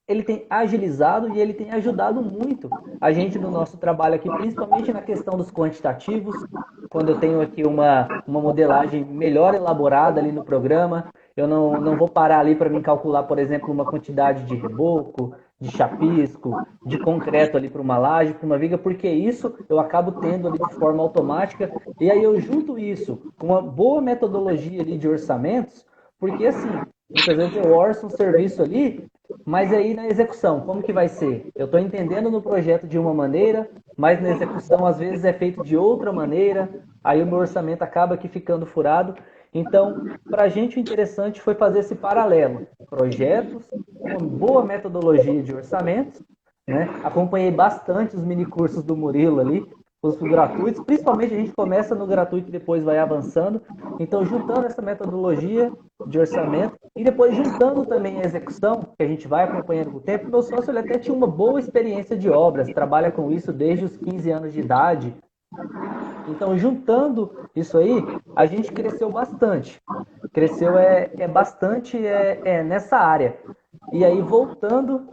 A: ele tem agilizado e ele tem ajudado muito a gente no nosso trabalho aqui, principalmente na questão dos quantitativos, quando eu tenho aqui uma modelagem melhor elaborada ali no programa, eu não vou parar ali para me calcular, por exemplo, uma quantidade de reboco, de chapisco, de concreto ali para uma laje, para uma viga, porque isso eu acabo tendo ali de forma automática, e aí eu junto isso com uma boa metodologia ali de orçamentos, porque assim, Muitas vezes eu orço um serviço ali, mas aí na execução, como que vai ser? Eu estou entendendo no projeto de uma maneira, mas na execução às vezes é feito de outra maneira, aí o meu orçamento acaba aqui ficando furado. Então, para a gente o interessante foi fazer esse paralelo. Projetos, uma boa metodologia de orçamento, né? Acompanhei bastante os minicursos do Murilo ali, os gratuitos, principalmente a gente começa no gratuito e depois vai avançando. Então, juntando essa metodologia de orçamento e depois juntando também a execução, que a gente vai acompanhando com o tempo. Meu sócio ele até tinha uma boa experiência de obras, trabalha com isso desde os 15 anos de idade. Então, juntando isso aí, a gente cresceu bastante. Cresceu bastante nessa área. E aí, voltando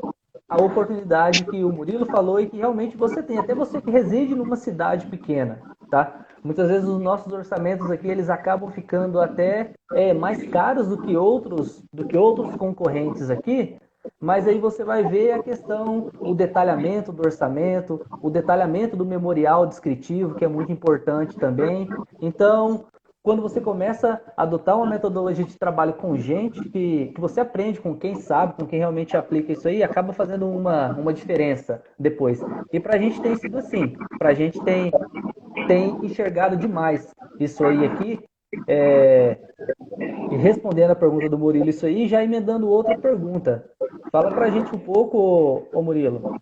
A: a oportunidade que o Murilo falou e que realmente você tem, até você que reside numa cidade pequena, tá? Muitas vezes os nossos orçamentos aqui, eles acabam ficando até mais caros do que outros concorrentes aqui, mas aí você vai ver a questão, o detalhamento do orçamento, o detalhamento do memorial descritivo, que é muito importante também. Então, quando você começa a adotar uma metodologia de trabalho com gente, que você aprende com quem sabe, com quem realmente aplica isso aí, acaba fazendo uma diferença depois. E para a gente tem sido assim, para a gente tem enxergado demais isso aí aqui. E respondendo a pergunta do Murilo, isso aí, já emendando outra pergunta. Fala para a gente um pouco, ô Murilo,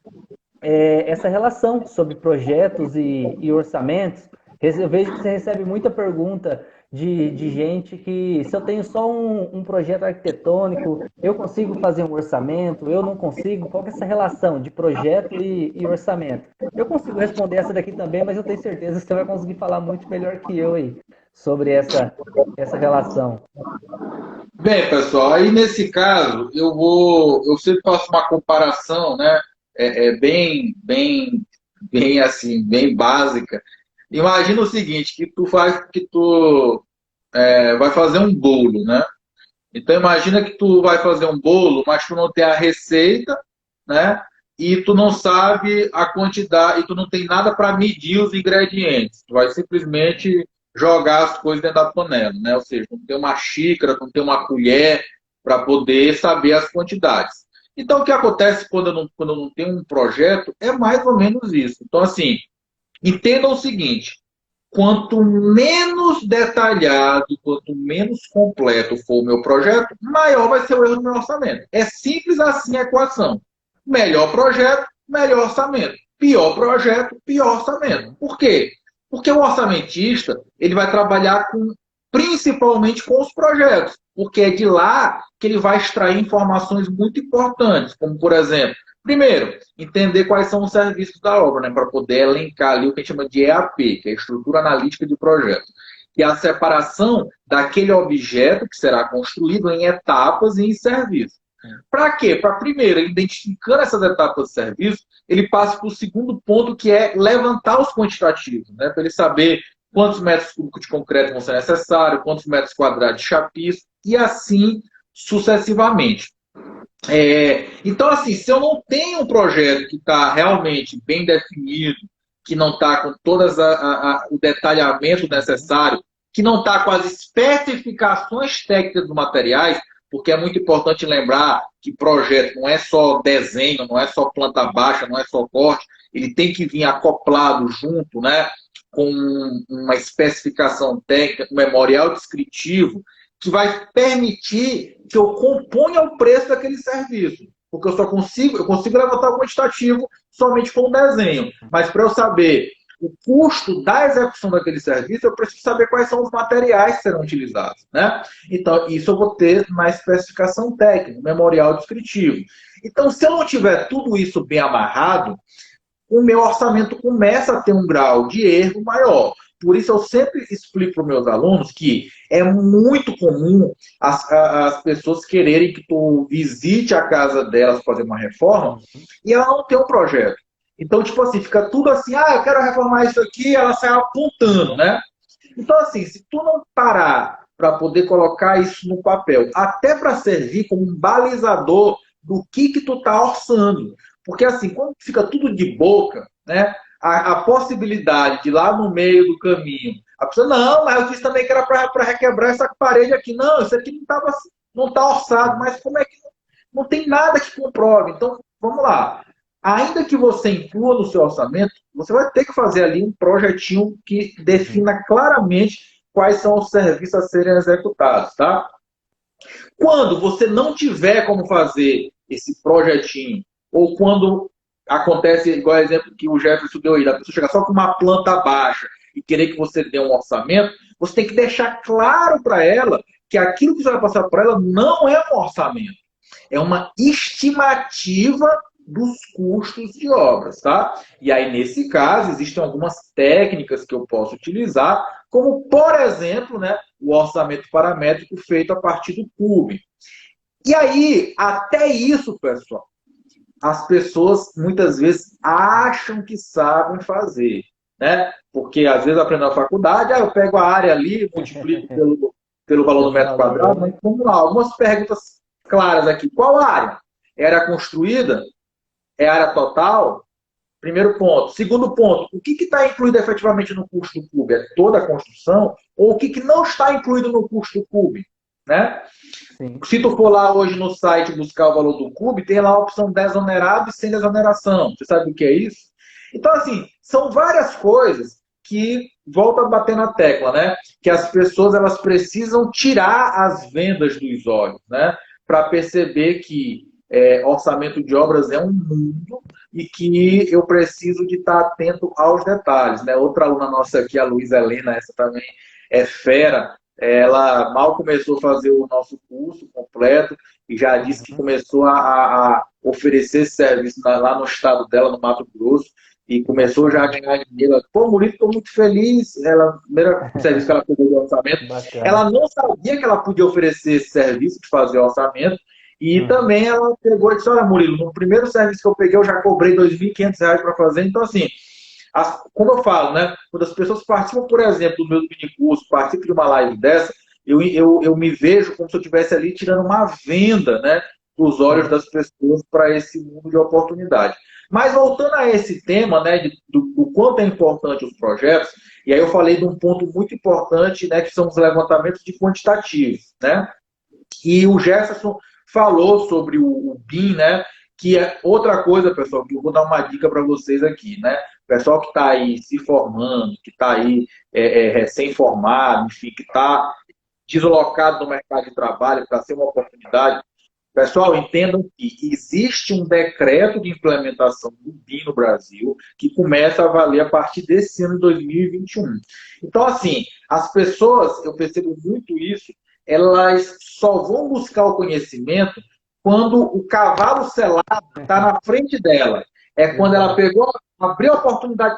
A: essa relação sobre projetos e orçamentos. Eu vejo que você recebe muita pergunta de gente que, se eu tenho só um projeto arquitetônico, eu consigo fazer um orçamento, eu não consigo? Qual que é essa relação de projeto e orçamento? Eu consigo responder essa daqui também, mas eu tenho certeza que você vai conseguir falar muito melhor que eu aí sobre essa relação.
B: Bem, pessoal, aí nesse caso eu sempre faço uma comparação, né? Bem assim, bem básica. Imagina o seguinte, que tu vai fazer um bolo, né? Então imagina que tu vai fazer um bolo, mas tu não tem a receita, né? E tu não sabe a quantidade, e tu não tem nada para medir os ingredientes. Tu vai simplesmente jogar as coisas dentro da panela, né? Ou seja, tu não tem uma xícara, tu não tem uma colher para poder saber as quantidades. Então o que acontece quando eu não tenho um projeto é mais ou menos isso. Então assim, entenda o seguinte: quanto menos detalhado, quanto menos completo for o meu projeto, maior vai ser o erro do meu orçamento. É simples assim a equação. Melhor projeto, melhor orçamento. Pior projeto, pior orçamento. Por quê? Porque o orçamentista ele vai trabalhar principalmente com os projetos, porque é de lá que ele vai extrair informações muito importantes, como por exemplo, primeiro, entender quais são os serviços da obra, né, para poder elencar ali o que a gente chama de EAP, que é a Estrutura Analítica de Projeto, que é a separação daquele objeto que será construído em etapas e em serviços. Para quê? Para, primeiro, identificando essas etapas de serviço, ele passa para o segundo ponto, que é levantar os quantitativos, né, para ele saber quantos metros cúbicos de concreto vão ser necessários, quantos metros quadrados de chapiço, e assim sucessivamente. Então, assim, se eu não tenho um projeto que está realmente bem definido, que não está com todas o detalhamento necessário, que não está com as especificações técnicas dos materiais, porque é muito importante lembrar que projeto não é só desenho, não é só planta baixa, não é só corte, ele tem que vir acoplado junto, né, com uma especificação técnica, um memorial descritivo, que vai permitir que eu componha o preço daquele serviço. Porque eu consigo levantar o quantitativo somente com o desenho. Mas para eu saber o custo da execução daquele serviço, eu preciso saber quais são os materiais que serão utilizados, né? Então, isso eu vou ter na especificação técnica, memorial descritivo. Então, se eu não tiver tudo isso bem amarrado, o meu orçamento começa a ter um grau de erro maior. Por isso, eu sempre explico para os meus alunos que é muito comum as pessoas quererem que tu visite a casa delas fazer uma reforma e ela não tem um projeto. Então, tipo assim, fica tudo assim, eu quero reformar isso aqui, ela sai apontando, né? Então, assim, se tu não parar para poder colocar isso no papel, até para servir como um balizador do que tu tá orçando. Porque, assim, quando fica tudo de boca, né? A possibilidade de lá no meio do caminho, a pessoa, não, mas eu disse também que era para requebrar essa parede aqui. Não, isso aqui não estava assim. não está orçado, mas como é que não tem nada que comprove? Então, vamos lá. Ainda que você inclua no seu orçamento, você vai ter que fazer ali um projetinho que defina claramente quais são os serviços a serem executados, tá? Quando você não tiver como fazer esse projetinho, ou quando acontece, igual o exemplo que o Jefferson deu aí, da pessoa chegar só com uma planta baixa e querer que você dê um orçamento, você tem que deixar claro para ela que aquilo que você vai passar para ela não é um orçamento, é uma estimativa dos custos de obras, tá? E aí, nesse caso, existem algumas técnicas que eu posso utilizar, como, por exemplo, né, o orçamento paramétrico feito a partir do CUB. E aí, até isso, pessoal, as pessoas muitas vezes acham que sabem fazer, né? Porque às vezes aprendeu na faculdade, eu pego a área ali, multiplico pelo valor do metro quadrado, mas vamos lá, algumas perguntas claras aqui. Qual área? É área construída? É área total? Primeiro ponto. Segundo ponto, o que está incluído efetivamente no custo do CUB? É toda a construção? Ou o que não está incluído no custo do CUB? Né? Sim. Se tu for lá hoje no site buscar o valor do CUB, tem lá a opção desonerado e sem desoneração. Você sabe o que é isso? Então, assim, são várias coisas que, volta a bater na tecla, né? Que as pessoas elas precisam tirar as vendas dos olhos, né? Para perceber que orçamento de obras é um mundo e que eu preciso de estar atento aos detalhes, né? Outra aluna nossa aqui, a Luísa Helena, essa também é fera, ela mal começou a fazer o nosso curso completo e já disse que começou a oferecer esse serviço lá no estado dela, no Mato Grosso, e começou já a ganhar dinheiro. Pô, Murilo, estou muito feliz. Ela, o primeiro serviço que ela pegou de orçamento, bacana. Ela não sabia que ela podia oferecer esse serviço de fazer orçamento, e também ela pegou e disse, olha, Murilo, no primeiro serviço que eu peguei, eu já cobrei R$ 2.500 para fazer. Então, assim, como eu falo, né? Quando as pessoas participam, por exemplo, do meu minicurso, participam de uma live dessa, eu me vejo como se eu estivesse ali tirando uma venda, né, dos olhos das pessoas para esse mundo de oportunidade. Mas voltando a esse tema, né, do quanto é importante os projetos, e aí eu falei de um ponto muito importante, né, que são os levantamentos de quantitativos, né? E o Jefferson falou sobre o BIM, né? Que é outra coisa, pessoal, que eu vou dar uma dica para vocês aqui, né? O pessoal que está aí se formando, que está aí recém-formado, enfim, que está deslocado no mercado de trabalho para ser uma oportunidade. Pessoal, entendam que existe um decreto de implementação do BIM no Brasil que começa a valer a partir desse ano de 2021. Então, assim, as pessoas, eu percebo muito isso, elas só vão buscar o conhecimento quando o cavalo selado está na frente dela. É quando ela pegou, abriu a oportunidade,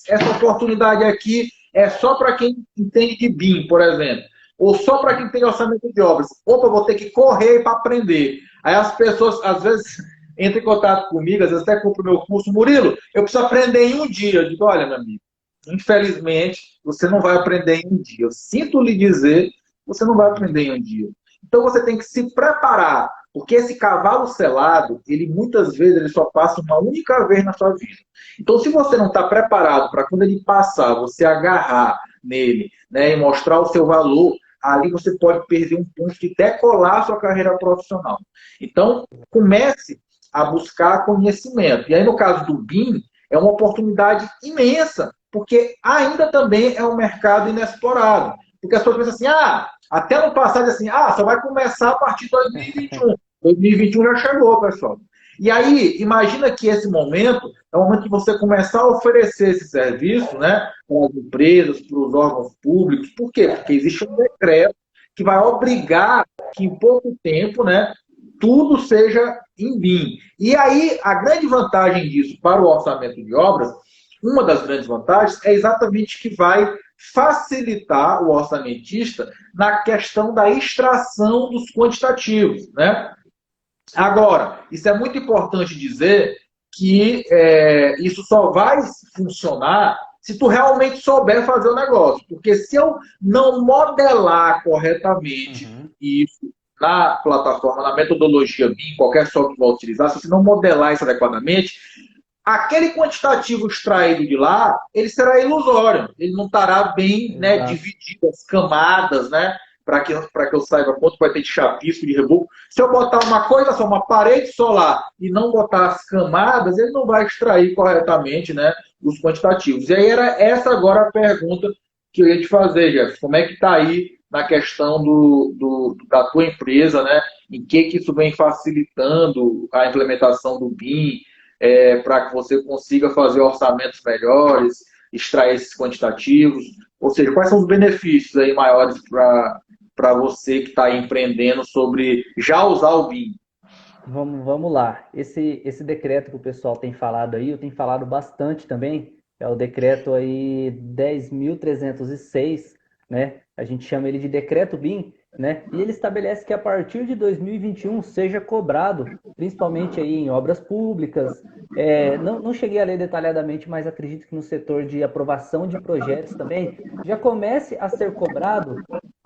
B: essa oportunidade aqui é só para quem entende de BIM, por exemplo. Ou só para quem tem orçamento de obras. Opa, vou ter que correr para aprender. Aí as pessoas, às vezes, entram em contato comigo, às vezes até compram o meu curso. Murilo, eu preciso aprender em um dia. Eu digo, olha, meu amigo, infelizmente, você não vai aprender em um dia. Eu sinto lhe dizer, você não vai aprender em um dia. Então, você tem que se preparar. Porque esse cavalo selado, ele muitas vezes ele só passa uma única vez na sua vida. Então, se você não está preparado para quando ele passar, você agarrar nele, né, e mostrar o seu valor, ali você pode perder um ponto de decolar a sua carreira profissional. Então, comece a buscar conhecimento. E aí, no caso do BIM, é uma oportunidade imensa, porque ainda também é um mercado inexplorado. Porque as pessoas pensam assim, até no passado, assim, só vai começar a partir de 2021. 2021 já chegou, pessoal. E aí, imagina que esse momento é o momento que você começar a oferecer esse serviço, né, para as empresas, para os órgãos públicos. Por quê? Porque existe um decreto que vai obrigar que em pouco tempo, né, tudo seja em BIM. E aí, a grande vantagem disso para o orçamento de obras, uma das grandes vantagens é exatamente que vai facilitar o orçamentista na questão da extração dos quantitativos, né? Agora, isso é muito importante dizer que isso só vai funcionar se tu realmente souber fazer o negócio. Porque se eu não modelar corretamente isso na plataforma, na metodologia BIM, qualquer software que eu vou utilizar, se você não modelar isso adequadamente, aquele quantitativo extraído de lá, ele será ilusório. Ele não estará bem, né, dividido as camadas, né, para que eu saiba quanto vai ter de chapisco, de reboco. Se eu botar uma coisa só, uma parede solar, e não botar as camadas, ele não vai extrair corretamente, né, os quantitativos. E aí era essa agora a pergunta que eu ia te fazer, Jeff. Como é que está aí na questão da tua empresa, né? Em que isso vem facilitando a implementação do BIM, para que você consiga fazer orçamentos melhores, extrair esses quantitativos? Ou seja, quais são os benefícios aí maiores para você que está empreendendo sobre já usar o BIM?
A: Vamos lá. Esse decreto que o pessoal tem falado aí, eu tenho falado bastante também, é o decreto aí 10.306, né? A gente chama ele de decreto BIM, né? E ele estabelece que a partir de 2021 seja cobrado, principalmente aí em obras públicas. Não cheguei a ler detalhadamente, mas acredito que no setor de aprovação de projetos também já comece a ser cobrado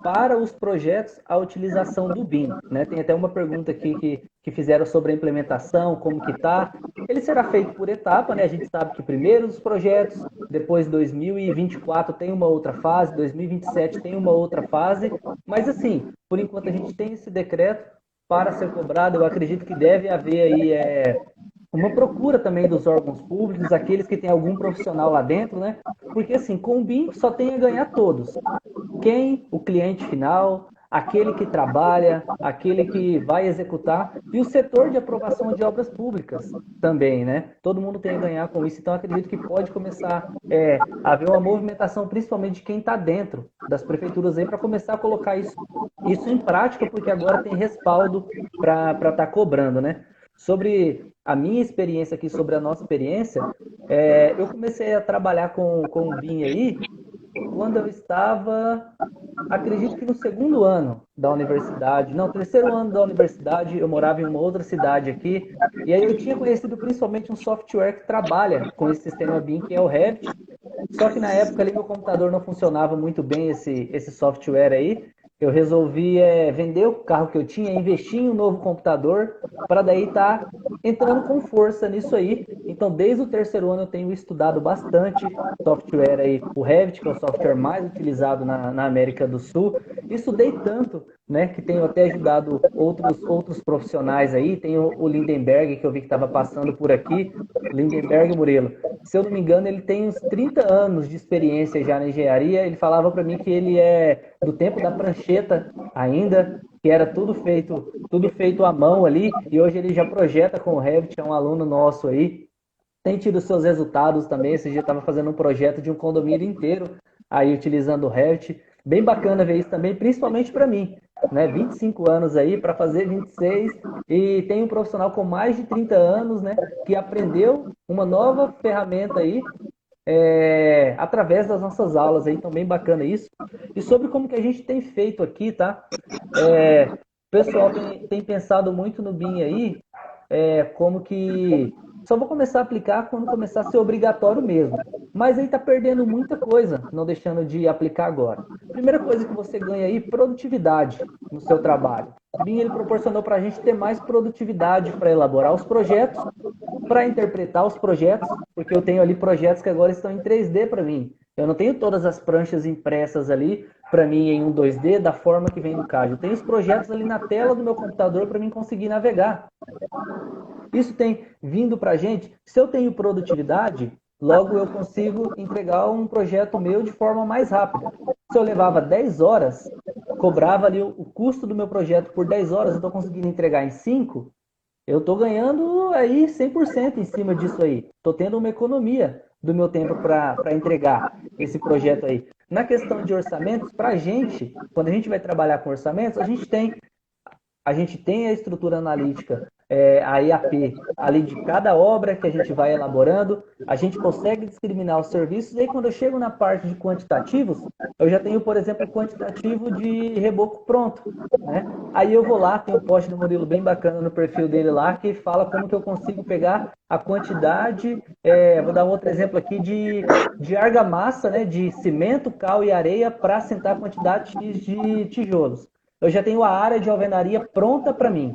A: para os projetos a utilização do BIM, né? Tem até uma pergunta aqui que fizeram sobre a implementação, como que está. Ele será feito por etapa, né? A gente sabe que primeiro os projetos, depois 2024 tem uma outra fase, 2027 tem uma outra fase, mas assim, por enquanto a gente tem esse decreto para ser cobrado. Eu acredito que deve haver aí uma procura também dos órgãos públicos, aqueles que têm algum profissional lá dentro, né? Porque assim, com o BIM só tem a ganhar todos. Quem? O cliente final, aquele que trabalha, aquele que vai executar, e o setor de aprovação de obras públicas também, né? Todo mundo tem a ganhar com isso, então acredito que pode começar a haver uma movimentação, principalmente de quem está dentro das prefeituras aí, para começar a colocar isso em prática, porque agora tem respaldo para estar cobrando, né? Sobre a minha experiência aqui, sobre a nossa experiência, eu comecei a trabalhar com o BIM aí quando eu estava, acredito que no segundo ano da universidade, não, terceiro ano da universidade. Eu morava em uma outra cidade aqui, e aí eu tinha conhecido principalmente um software que trabalha com esse sistema BIM, que é o Revit. Só que na época ali meu computador não funcionava muito bem esse software aí. Eu resolvi vender o carro que eu tinha, investir em um novo computador, para daí estar entrando com força nisso aí. Então, desde o terceiro ano eu tenho estudado bastante software aí, o Revit, que é o software mais utilizado na América do Sul. Estudei tanto, né, que tenho até ajudado outros profissionais aí. Tem o Lindenberg, que eu vi que estava passando por aqui. Lindenberg Murilo, se eu não me engano, ele tem uns 30 anos de experiência já na engenharia. Ele falava para mim que ele é do tempo da prancheta ainda, que era tudo feito à mão ali, e hoje ele já projeta com o Revit. É um aluno nosso aí, tem tido seus resultados também. Esse dia estava fazendo um projeto de um condomínio inteiro aí utilizando o Revit. Bem bacana ver isso também, principalmente para mim, né? 25 anos aí para fazer 26, e tem um profissional com mais de 30 anos, né, que aprendeu uma nova ferramenta aí através das nossas aulas aí. Então, bem bacana isso. E sobre como que a gente tem feito aqui, tá? O pessoal tem pensado muito no BIM aí, como que só vou começar a aplicar quando começar a ser obrigatório mesmo. Mas aí tá perdendo muita coisa, não deixando de aplicar agora. Primeira coisa que você ganha aí, produtividade no seu trabalho. O BIM ele proporcionou para a gente ter mais produtividade para elaborar os projetos, para interpretar os projetos, porque eu tenho ali projetos que agora estão em 3D para mim. Eu não tenho todas as pranchas impressas ali para mim em um 2D da forma que vem no CAD. Eu tenho os projetos ali na tela do meu computador para mim conseguir navegar. Isso tem vindo para a gente. Se eu tenho produtividade, logo eu consigo entregar um projeto meu de forma mais rápida. Se eu levava 10 horas, cobrava ali o custo do meu projeto por 10 horas, eu estou conseguindo entregar em 5, eu estou ganhando aí 100% em cima disso aí. Estou tendo uma economia do meu tempo para entregar esse projeto aí. Na questão de orçamentos, para a gente, quando a gente vai trabalhar com orçamentos, a gente tem a estrutura analítica, a IAP, ali de cada obra que a gente vai elaborando. A gente consegue discriminar os serviços. E aí, quando eu chego na parte de quantitativos, eu já tenho, por exemplo, o quantitativo de reboco pronto, né? Aí eu vou lá, tem um post do Murilo bem bacana no perfil dele lá, que fala como que eu consigo pegar a quantidade, vou dar um outro exemplo aqui, de argamassa, né, de cimento, cal e areia para assentar a quantidade de tijolos. Eu já tenho a área de alvenaria pronta para mim,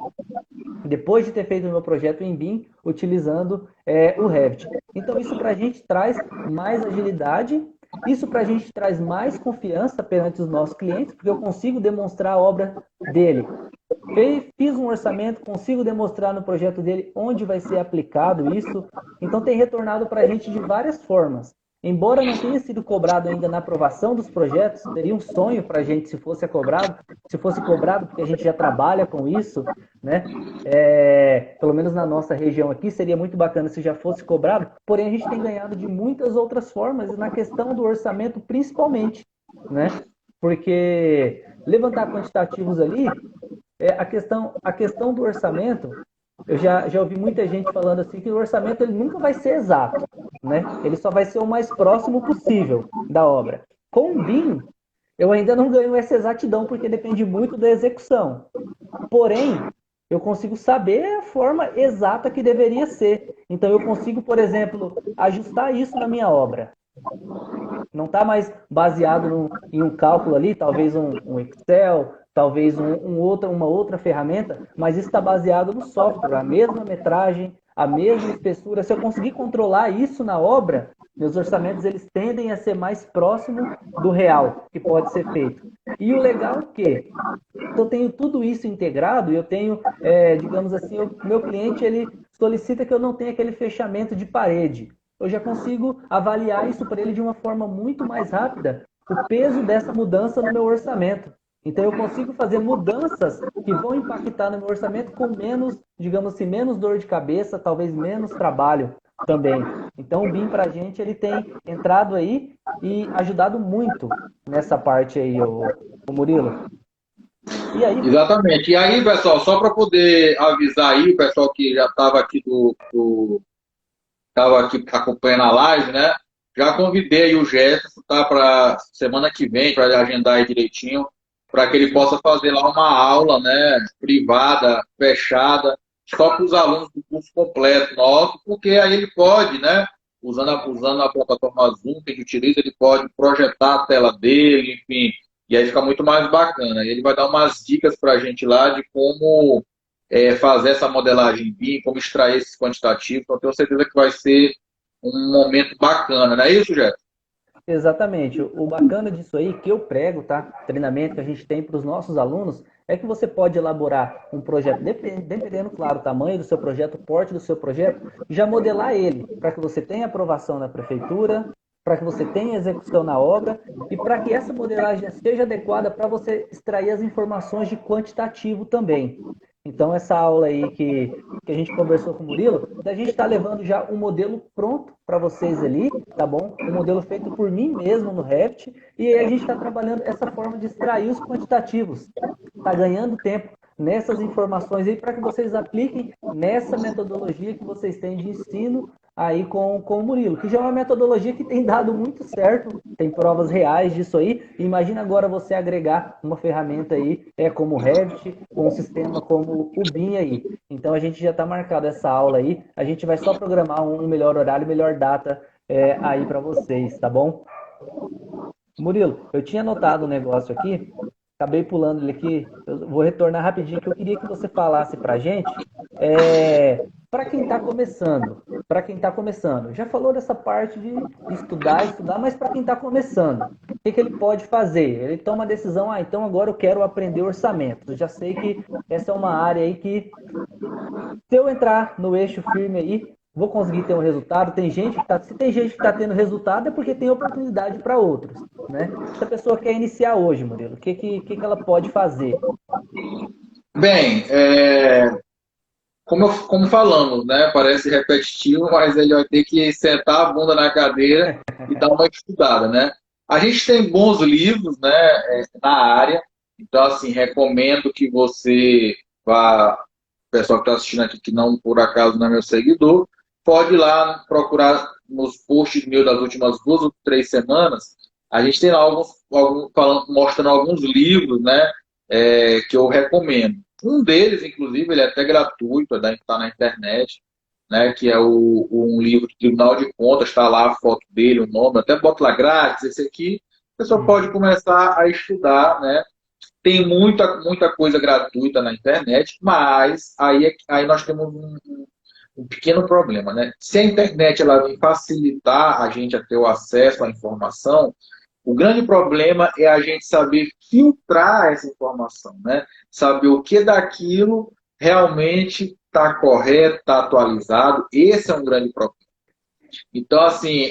A: depois de ter feito o meu projeto em BIM, utilizando o Revit. Então, isso para a gente traz mais agilidade Isso para a gente traz mais confiança perante os nossos clientes, porque eu consigo demonstrar a obra dele. Fiz um orçamento, consigo demonstrar no projeto dele onde vai ser aplicado isso. Então tem retornado para a gente de várias formas. Embora não tenha sido cobrado ainda na aprovação dos projetos, seria um sonho para a gente se fosse cobrado, porque a gente já trabalha com isso, né? Pelo menos na nossa região aqui, seria muito bacana se já fosse cobrado, porém a gente tem ganhado de muitas outras formas, e na questão do orçamento principalmente, né? Porque levantar quantitativos ali, a questão do orçamento, eu já ouvi muita gente falando assim que o orçamento ele nunca vai ser exato, né? Ele só vai ser o mais próximo possível da obra. Com o BIM, eu ainda não ganho essa exatidão, porque depende muito da execução. Porém, eu consigo saber a forma exata que deveria ser. Então, eu consigo, por exemplo, ajustar isso na minha obra. Não está mais baseado em um cálculo ali, talvez um Excel, talvez uma outra ferramenta, mas isso está baseado no software, a mesma metragem, a mesma espessura. Se eu conseguir controlar isso na obra, meus orçamentos eles tendem a ser mais próximos do real que pode ser feito. E o legal é que eu tenho tudo isso integrado, eu tenho, digamos assim, o meu cliente ele solicita que eu não tenha aquele fechamento de parede. Eu já consigo avaliar isso para ele de uma forma muito mais rápida, o peso dessa mudança no meu orçamento. Então eu consigo fazer mudanças que vão impactar no meu orçamento com menos, digamos assim, menos dor de cabeça, talvez menos trabalho também. Então o BIM para a gente ele tem entrado aí e ajudado muito nessa parte aí, o Murilo.
B: E aí? Exatamente. E aí, pessoal, só para poder avisar aí, o pessoal que já estava aqui estava aqui acompanhando a live, né? Já convidei aí o Jefferson, tá? Para semana que vem, para agendar aí direitinho, para que ele possa fazer lá uma aula, né? Privada, fechada, só para os alunos do curso completo nosso, porque aí ele pode, né? Usando a plataforma Zoom que a gente utiliza, ele pode projetar a tela dele, enfim, e aí fica muito mais bacana. Ele vai dar umas dicas para a gente lá de como fazer essa modelagem BIM, como extrair esses quantitativos. Então, tenho certeza que vai ser um momento bacana, não é isso, Jéssica?
A: Exatamente. O bacana disso aí, que eu prego, tá? Treinamento que a gente tem para os nossos alunos, é que você pode elaborar um projeto, dependendo, claro, o tamanho do seu projeto, o porte do seu projeto, já modelar ele para que você tenha aprovação na prefeitura, para que você tenha execução na obra e para que essa modelagem seja adequada para você extrair as informações de quantitativo também. Então, essa aula aí que a gente conversou com o Murilo, a gente está levando já um modelo pronto para vocês ali, tá bom? Um modelo feito por mim mesmo no Revit, e aí a gente está trabalhando essa forma de extrair os quantitativos. Está ganhando tempo nessas informações aí para que vocês apliquem nessa metodologia que vocês têm de ensino aí com o Murilo, que já é uma metodologia que tem dado muito certo, tem provas reais disso aí. Imagina agora você agregar uma ferramenta aí, como o Revit, com um sistema como o BIM aí. Então a gente já está marcado essa aula aí, a gente vai só programar um melhor horário, melhor data aí para vocês, tá bom? Murilo, eu tinha anotado um negócio aqui, acabei pulando ele aqui, eu vou retornar rapidinho, que eu queria que você falasse para a gente, para quem está começando, já falou dessa parte de estudar, mas para quem está começando, o que ele pode fazer? Ele toma a decisão, então agora eu quero aprender orçamento. Eu já sei que essa é uma área aí que, se eu entrar no eixo firme aí, vou conseguir ter um resultado. Se tem gente que está tendo resultado, é porque tem oportunidade para outros, né? Se a pessoa quer iniciar hoje, Murilo, o que ela pode fazer?
B: Bem, como falamos, né? Parece repetitivo, mas ele vai ter que sentar a bunda na cadeira e dar uma estudada, né? A gente tem bons livros, né, na área, então, assim, recomendo que você vá, o pessoal que está assistindo aqui, que não, por acaso, não é meu seguidor, pode ir lá procurar nos posts meus das últimas 2 ou 3 semanas, a gente tem lá mostrando alguns livros, né, que eu recomendo. Um deles, inclusive, ele é até gratuito, está na internet, né, que é um livro do Tribunal de Contas, está lá a foto dele, o nome, até boto lá grátis, esse aqui, a pessoa pode começar a estudar, né? Tem muita coisa gratuita na internet, mas aí nós temos um pequeno problema, né? Se a internet ela vem facilitar a gente a ter o acesso à informação, o grande problema é a gente saber filtrar essa informação, né? Saber o que daquilo realmente está correto, está atualizado. Esse é um grande problema. Então, assim,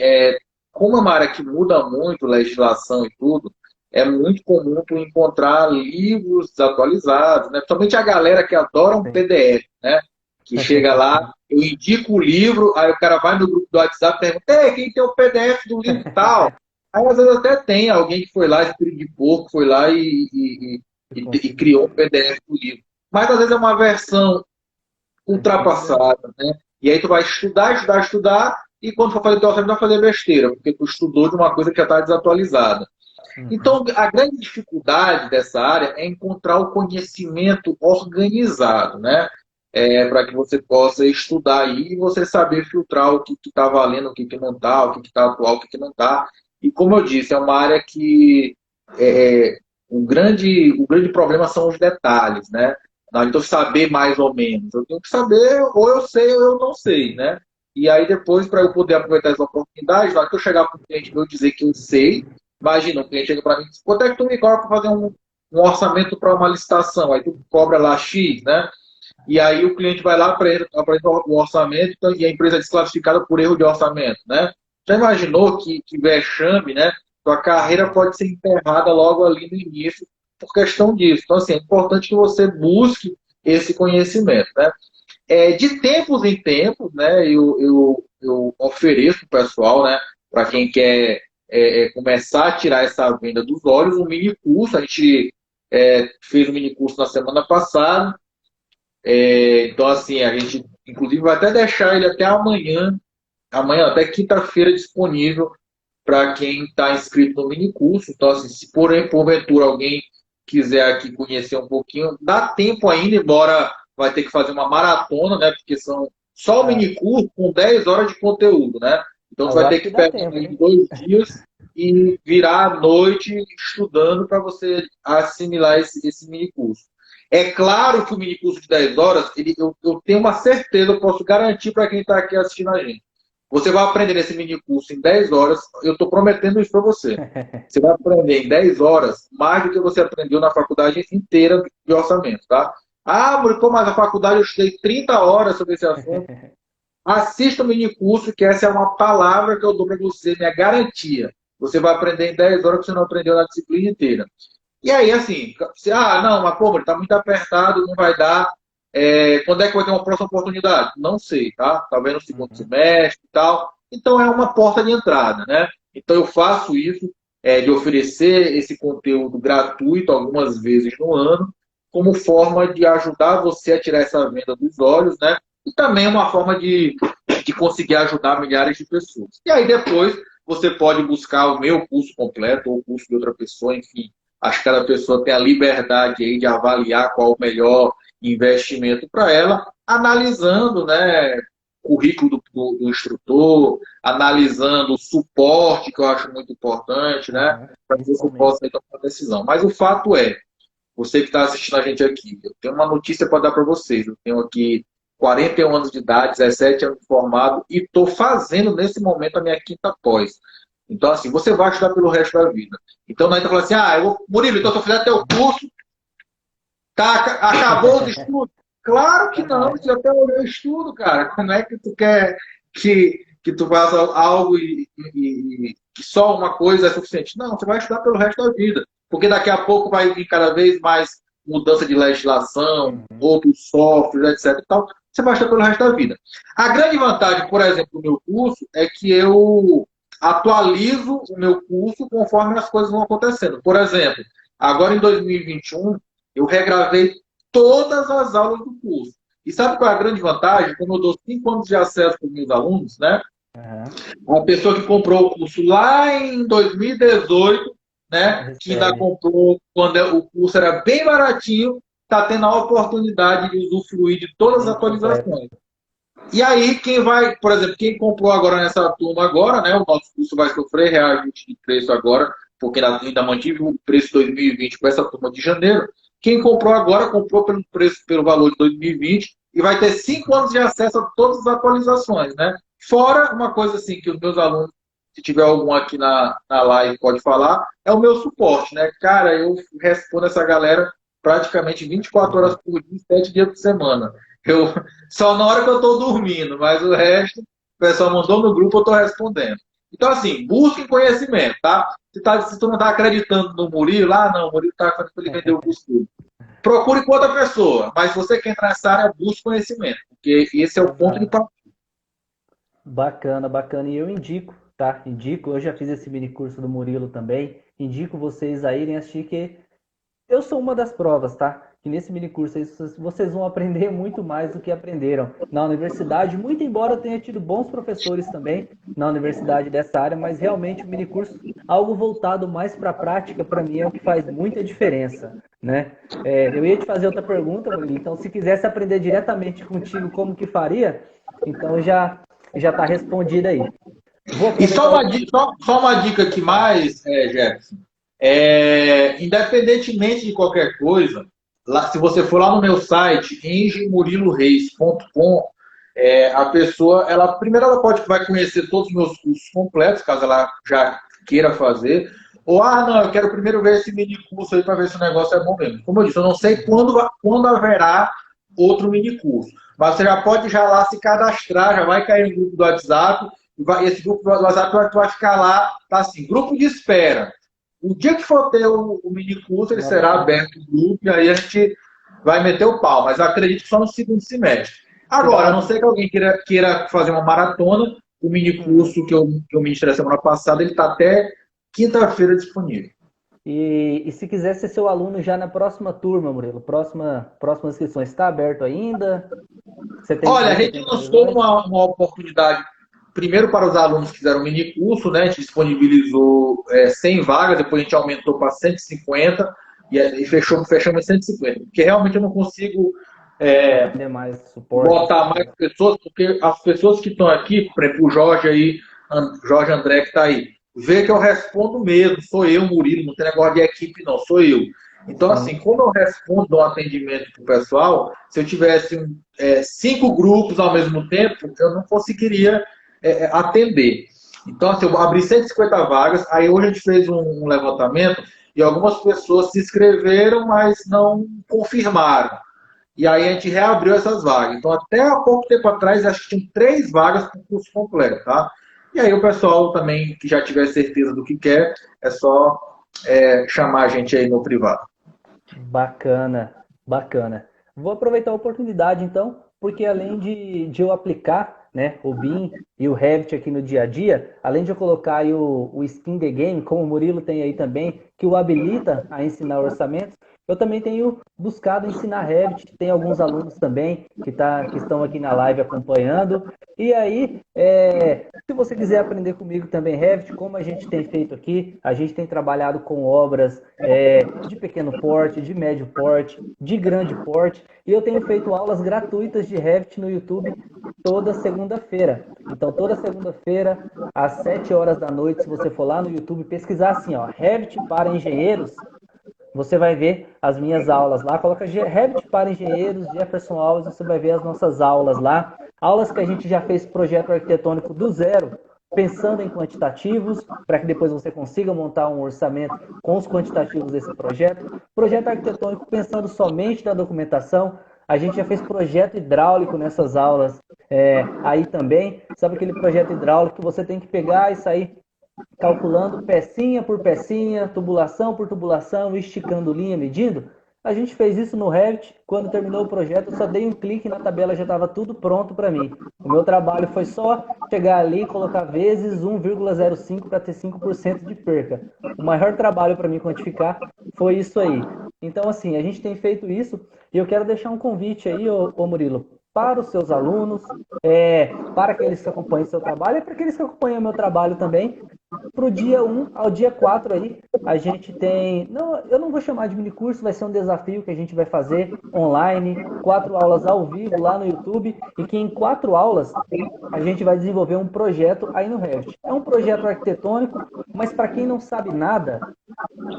B: como é uma área que muda muito, legislação e tudo, é muito comum tu encontrar livros desatualizados, né? Principalmente a galera que adora um
A: Sim.
B: PDF, né? Que chega lá, eu indico o livro, aí o cara vai no grupo do WhatsApp e pergunta, ei, quem tem o PDF do livro tal? Aí às vezes até tem alguém que foi lá, espírito de porco, foi lá e criou um PDF do livro. Mas às vezes é uma versão
A: Antiga.
B: ultrapassada, né? E aí tu vai estudar, estudar, estudar, e quando for fazer teu orçamento, vai fazer besteira, porque tu estudou de uma coisa que já está desatualizada.
A: Uhum.
B: Então, a grande dificuldade dessa área é encontrar o conhecimento organizado, né? Para que você possa estudar aí e você saber filtrar o que está valendo, o que não está, o que está atual, o que não está. E como eu disse, é uma área que o grande problema são os detalhes, né? Não adianta eu saber mais ou menos. Eu tenho que saber, ou eu sei ou eu não sei, né? E aí depois, para eu poder aproveitar essa oportunidade, na hora que eu chegar para o cliente meu dizer que eu sei, imagina, um cliente chega para mim e diz, quanto é que tu me cobra para fazer um orçamento para uma licitação? Aí tu cobra lá X, né? E aí o cliente vai lá, apresenta o orçamento e a empresa é desclassificada por erro de orçamento, né? Já imaginou que vexame, né? Tua carreira pode ser enterrada logo ali no início por questão disso. Então, assim, é importante que você busque esse conhecimento, né? De tempos em tempos, né, eu ofereço para o pessoal, né, para quem quer começar a tirar essa venda dos olhos, um mini curso. A gente fez um mini curso na semana passada. Então, assim, a gente, inclusive, vai até deixar ele até amanhã até quinta-feira disponível para quem está inscrito no mini curso. Então, assim, se porventura alguém quiser aqui conhecer um pouquinho, dá tempo ainda, embora vai ter que fazer uma maratona, né? Porque são só o
A: Ah,
B: mini curso com 10 horas de conteúdo, né? Então você
A: eu
B: vai ter
A: acho que
B: que
A: dá
B: pegar
A: tempo,
B: em
A: hein?
B: 2 dias e virar à noite estudando para você assimilar esse mini curso. É claro que o mini curso de 10 horas, eu tenho uma certeza, eu posso garantir para quem está aqui assistindo a gente. Você vai aprender nesse mini curso em 10 horas, eu estou prometendo isso para você. Você vai aprender em 10 horas mais do que você aprendeu na faculdade inteira de orçamento, tá? Ah, pô, mas a faculdade eu estudei 30 horas sobre esse assunto. Assista o mini curso, que essa é uma palavra que eu dou para você, minha garantia. Você vai aprender em 10 horas que você não aprendeu na disciplina inteira. E aí, assim, não, mas pô, está muito apertado, não vai dar. Quando é que vai ter uma próxima oportunidade? Não sei, tá? Talvez no segundo
A: Uhum.
B: semestre e tal. Então é uma porta de entrada, né? Então eu faço isso, de oferecer esse conteúdo gratuito algumas vezes no ano, como forma de ajudar você a tirar essa venda dos olhos, né? E também uma forma de conseguir ajudar milhares de pessoas. E aí depois você pode buscar o meu curso completo ou o curso de outra pessoa, enfim. Acho que cada pessoa tem a liberdade aí de avaliar qual o melhor investimento para ela, analisando, né, o currículo do instrutor, analisando o suporte, que eu acho muito importante, né,
A: Aham,
B: para que você
A: principalmente.
B: possa tomar uma decisão. Mas o fato é, você que está assistindo a gente aqui, eu tenho uma notícia para dar para vocês. Eu tenho aqui 41 anos de idade, 17 anos de formado e estou fazendo nesse momento a minha quinta pós. Então, assim, você vai estudar pelo resto da vida. Então, não é falar assim, Murilo, então se eu fizer até o curso, tá, acabou os estudos? Claro que não,
A: Jamais.
B: você até olhou o estudo, cara. Como é que tu quer que tu faça algo e que só uma coisa é suficiente? Não, você vai estudar pelo resto da vida. Porque daqui a pouco vai vir cada vez mais mudança de legislação,
A: Uhum.
B: outros softwares, etc. E tal. Você vai estudar pelo resto da vida. A grande vantagem, por exemplo, do meu curso é que eu atualizo o meu curso conforme as coisas vão acontecendo. Por exemplo, agora em 2021, eu regravei todas as aulas do curso. E sabe qual é a grande vantagem? Como eu dou 5 anos de acesso para os meus alunos, né?
A: Aham.
B: A pessoa que comprou o curso lá em 2018, né? Que ainda
A: Recebe.
B: comprou quando o curso era bem baratinho, está tendo a oportunidade de usufruir de todas as
A: Completo.
B: atualizações. E aí, quem vai, por exemplo, quem comprou agora nessa turma agora, né? O nosso curso vai sofrer reajuste de preço agora, porque ainda mantive o preço de 2020 com essa turma de janeiro. Quem comprou agora, comprou pelo preço, pelo valor de 2020, e vai ter 5 anos de acesso a todas as atualizações, né? Fora uma coisa assim que os meus alunos, se tiver algum aqui na live pode falar, é o meu suporte, né? Cara, eu respondo essa galera praticamente 24 horas por dia, 7 dias por semana. Eu, só na hora que eu estou dormindo, mas o resto, o pessoal mandou no grupo, eu estou respondendo. Então, assim, busquem conhecimento, tá? Se tu não está acreditando no Murilo, não, o Murilo está falando para ele vender o curso dele. Procure com outra pessoa, mas se você quer entrar nessa área, busque conhecimento, porque esse é o ponto de partida.
A: Bacana, bacana. E eu indico, tá? Indico, eu já fiz esse mini curso do Murilo também. Indico vocês a irem assistir, que eu sou uma das provas, tá? Que nesse mini curso aí vocês vão aprender muito mais do que aprenderam na universidade, muito embora eu tenha tido bons professores também na universidade dessa área, mas realmente o mini curso, algo voltado mais para a prática, para mim é o que faz muita diferença, né? Eu ia te fazer outra pergunta, Murilo, então se quisesse aprender diretamente contigo como que faria, então já está respondida aí.
B: E só uma dica aqui mais, Jefferson. Independentemente de qualquer coisa, lá, se você for lá no meu site, engemuriloreis.com, a pessoa, primeiro ela vai conhecer todos os meus cursos completos, caso ela já queira fazer, ou, não, eu quero primeiro ver esse mini curso aí para ver se o negócio é bom mesmo. Como eu disse, eu não sei quando haverá outro mini curso, mas você já pode já lá se cadastrar, já vai cair no grupo do WhatsApp, esse grupo do WhatsApp vai ficar lá, tá assim, grupo de espera. O dia que for ter o mini curso, ele será aberto o grupo e aí a gente vai meter o pau, mas eu acredito que só no segundo semestre. Agora, a não ser que alguém queira fazer uma maratona, o mini curso que eu ministrei a semana passada, ele está até quinta-feira disponível.
A: E se quiser ser seu aluno já na próxima turma, Murilo, próximas inscrições, está aberto ainda?
B: Olha, a gente lançou uma oportunidade, primeiro para os alunos que fizeram mini curso, né? A gente disponibilizou 100 vagas, depois a gente aumentou para 150 e fechamos em 150, porque realmente eu não consigo botar mais pessoas, porque as pessoas que estão aqui, por exemplo, o Jorge André que está aí, vê que eu respondo mesmo, sou eu, Murilo, não tem negócio de equipe não, sou eu. Então, assim, como eu respondo no atendimento para o pessoal, se eu tivesse 5 grupos ao mesmo tempo, eu não conseguiria atender. Então, assim, eu abri 150 vagas, aí hoje a gente fez um levantamento e algumas pessoas se inscreveram, mas não confirmaram. E aí a gente reabriu essas vagas. Então, até há pouco tempo atrás, acho que tinha 3 vagas para o curso completo, tá? E aí o pessoal também, que já tiver certeza do que quer, é só chamar a gente aí no privado.
A: Bacana, bacana. Vou aproveitar a oportunidade, então, porque além de eu aplicar, né, o BIM e o Revit aqui no dia a dia, além de eu colocar aí o Skin the Game, como o Murilo tem aí também, que o habilita a ensinar orçamentos, eu também tenho buscado ensinar Revit, tem alguns alunos também que estão aqui na live acompanhando. E aí, se você quiser aprender comigo também Revit, como a gente tem feito aqui, a gente tem trabalhado com obras de pequeno porte, de médio porte, de grande porte, e eu tenho feito aulas gratuitas de Revit no YouTube toda segunda-feira. Então, toda segunda-feira, às 7 horas da noite, se você for lá no YouTube pesquisar assim, ó, Revit para engenheiros, você vai ver as minhas aulas lá. Coloca Revit para engenheiros, Jefferson Alves, você vai ver as nossas aulas lá. Aulas que a gente já fez projeto arquitetônico do zero, pensando em quantitativos, para que depois você consiga montar um orçamento com os quantitativos desse projeto. Projeto arquitetônico pensando somente na documentação. A gente já fez projeto hidráulico nessas aulas aí também. Sabe aquele projeto hidráulico que você tem que pegar e sair calculando pecinha por pecinha, tubulação por tubulação, esticando linha, medindo? A gente fez isso no Revit. Quando terminou o projeto, eu só dei um clique na tabela, já estava tudo pronto para mim. O meu trabalho foi só chegar ali e colocar vezes 1,05 para ter 5% de perca. O maior trabalho para mim quantificar foi isso aí. Então, assim, a gente tem feito isso e eu quero deixar um convite aí, ô Murilo, para os seus alunos, para aqueles que acompanham o seu trabalho e para aqueles que acompanham o meu trabalho também. Para o dia 1 ao dia 4 aí, a gente tem... Não, eu não vou chamar de mini curso, vai ser um desafio que a gente vai fazer online, 4 aulas ao vivo lá no YouTube, e que em 4 aulas a gente vai desenvolver um projeto aí no Revit. É um projeto arquitetônico, mas para quem não sabe nada,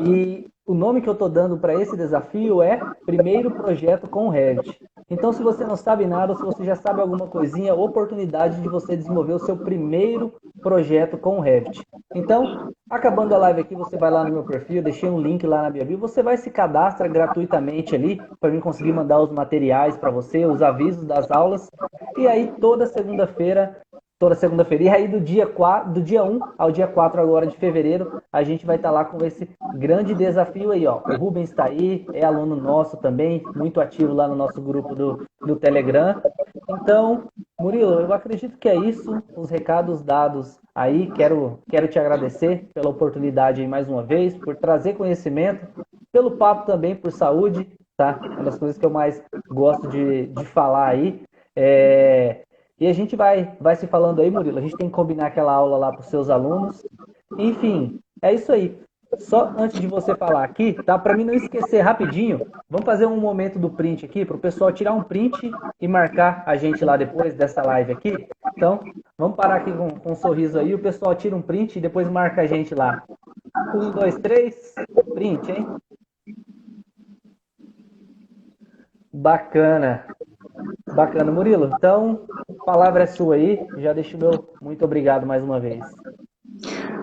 A: e o nome que eu estou dando para esse desafio é Primeiro Projeto com Revit. Então, se você não sabe nada, ou se você já sabe alguma coisinha, oportunidade de você desenvolver o seu primeiro projeto com o Revit. Então, acabando a live aqui, você vai lá no meu perfil, deixei um link lá na minha bio, você vai se cadastra gratuitamente ali, para mim conseguir mandar os materiais para você, os avisos das aulas, e aí toda segunda-feira. E aí do dia 1 ao dia 4 agora de fevereiro, a gente vai estar lá com esse grande desafio aí, ó. O Rubens está aí, é aluno nosso também, muito ativo lá no nosso grupo do Telegram. Então, Murilo, eu acredito que é isso, os recados dados aí. Quero te agradecer pela oportunidade aí mais uma vez, por trazer conhecimento, pelo papo também, por saúde, tá? Uma das coisas que eu mais gosto de falar aí. E a gente vai se falando aí, Murilo. A gente tem que combinar aquela aula lá para os seus alunos. Enfim, é isso aí. Só antes de você falar aqui, tá? Para mim não esquecer rapidinho, vamos fazer um momento do print aqui, para o pessoal tirar um print e marcar a gente lá depois dessa live aqui. Então, vamos parar aqui com um sorriso aí, o pessoal tira um print e depois marca a gente lá. 1, 2, 3, print, hein? Bacana. Bacana, Murilo. Então, a palavra é sua aí. Já deixo o meu muito obrigado mais uma vez.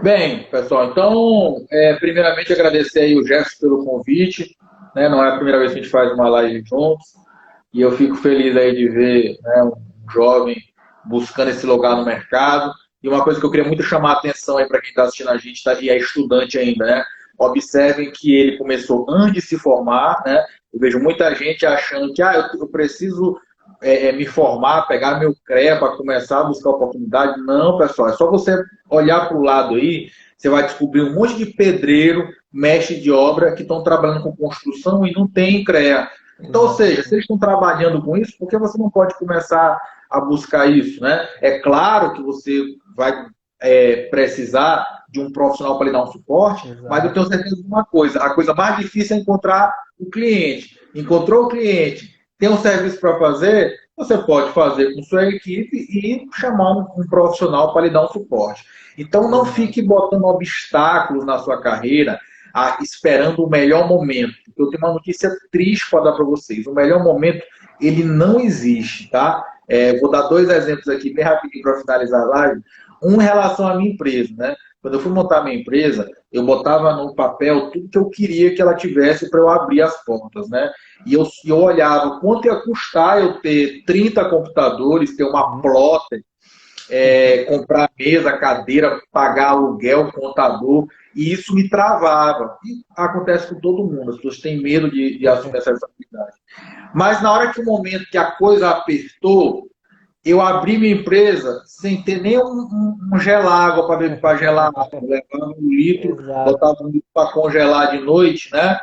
B: Bem, pessoal, então, primeiramente agradecer aí o Jefferson pelo convite, né? Não é a primeira vez que a gente faz uma live juntos, e eu fico feliz aí de ver, né, um jovem buscando esse lugar no mercado. E uma coisa que eu queria muito chamar a atenção aí para quem está assistindo a gente, tá, e é estudante ainda, né? Observem que ele começou antes de se formar, né? Eu vejo muita gente achando que eu preciso me formar, pegar meu CREA para começar a buscar oportunidade. Não, pessoal, é só você olhar para o lado aí, você vai descobrir um monte de pedreiro, mestre de obra, que estão trabalhando com construção e não tem CREA. Então, ou seja, se eles estão trabalhando com isso, por que você não pode começar a buscar isso, né? É claro que você vai precisar de um profissional para lhe dar um suporte, exato, mas eu tenho certeza de uma coisa, a coisa mais difícil é encontrar o cliente. Encontrou o cliente, tem um serviço para fazer, você pode fazer com sua equipe e chamar um profissional para lhe dar um suporte. Então, não fique botando obstáculos na sua carreira, esperando o melhor momento. Eu tenho uma notícia triste para dar para vocês. O melhor momento, ele não existe, tá? Vou dar 2 exemplos aqui, bem rapidinho para finalizar a live. Um em relação à minha empresa, né? Quando eu fui montar a minha empresa, eu botava no papel tudo que eu queria que ela tivesse para eu abrir as portas, né? E eu olhava quanto ia custar eu ter 30 computadores, ter uma plotter, comprar mesa, cadeira, pagar aluguel, contador, e isso me travava. E acontece com todo mundo, as pessoas têm medo de assumir essa responsabilidade. Mas na hora que o momento que a coisa apertou, eu abri minha empresa sem ter nem um gelágua para gelar. Eu levava 1 litro, exato, botava 1 litro para congelar de noite, né?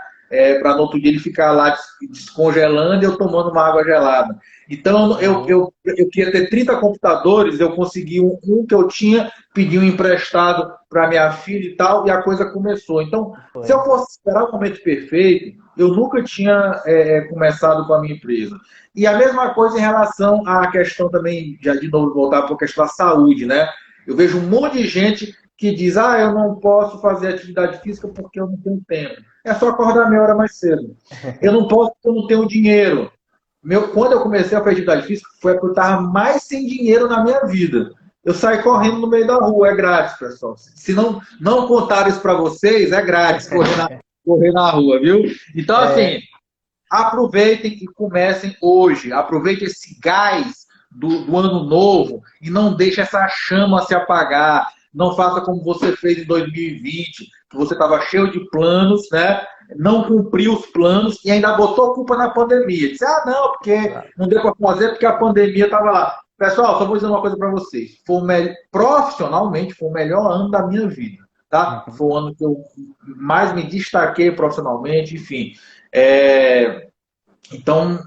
B: Para no outro dia ele ficar lá descongelando e eu tomando uma água gelada. Então, eu queria ter 30 computadores, eu consegui um que eu tinha, pedi um emprestado para minha filha e tal, e a coisa começou. Então, se eu fosse esperar o momento perfeito, eu nunca tinha começado com a minha empresa. E a mesma coisa em relação à questão também, já de novo voltar para a questão da saúde, né? Eu vejo um monte de gente que diz, eu não posso fazer atividade física porque eu não tenho tempo. É só acordar meia hora mais cedo. Eu não posso porque eu não tenho dinheiro. Quando eu comecei a fazer atividade física, foi porque eu estava mais sem dinheiro na minha vida. Eu saí correndo no meio da rua, é grátis, pessoal. Se não contaram isso para vocês, é grátis correr na rua, viu? Então, assim, aproveitem e comecem hoje. Aproveitem esse gás do ano novo e não deixe essa chama se apagar. Não faça como você fez em 2020, que você estava cheio de planos, né? Não cumpriu os planos e ainda botou culpa na pandemia. Disse, não, porque não deu para fazer porque a pandemia estava lá. Pessoal, só vou dizer uma coisa para vocês. Profissionalmente, foi o melhor ano da minha vida. Tá? Foi o ano que eu mais me destaquei profissionalmente, enfim. Então,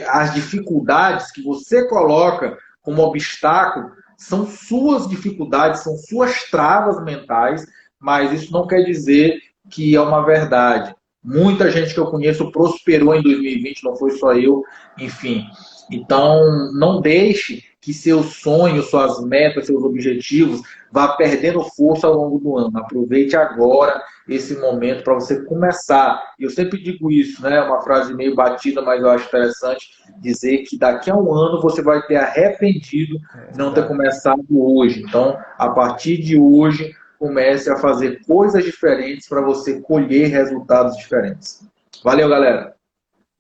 B: as dificuldades que você coloca como obstáculo são suas dificuldades, são suas travas mentais, mas isso não quer dizer que é uma verdade. Muita gente que eu conheço prosperou em 2020, não foi só eu, enfim. Então, não deixe que seus sonhos, suas metas, seus objetivos vá perdendo força ao longo do ano. Aproveite agora esse momento para você começar. Eu sempre digo isso, né? Uma frase meio batida, mas eu acho interessante dizer que daqui a um ano você vai ter arrependido de não ter começado hoje. Então, a partir de hoje, comece a fazer coisas diferentes para você colher resultados diferentes. Valeu, galera!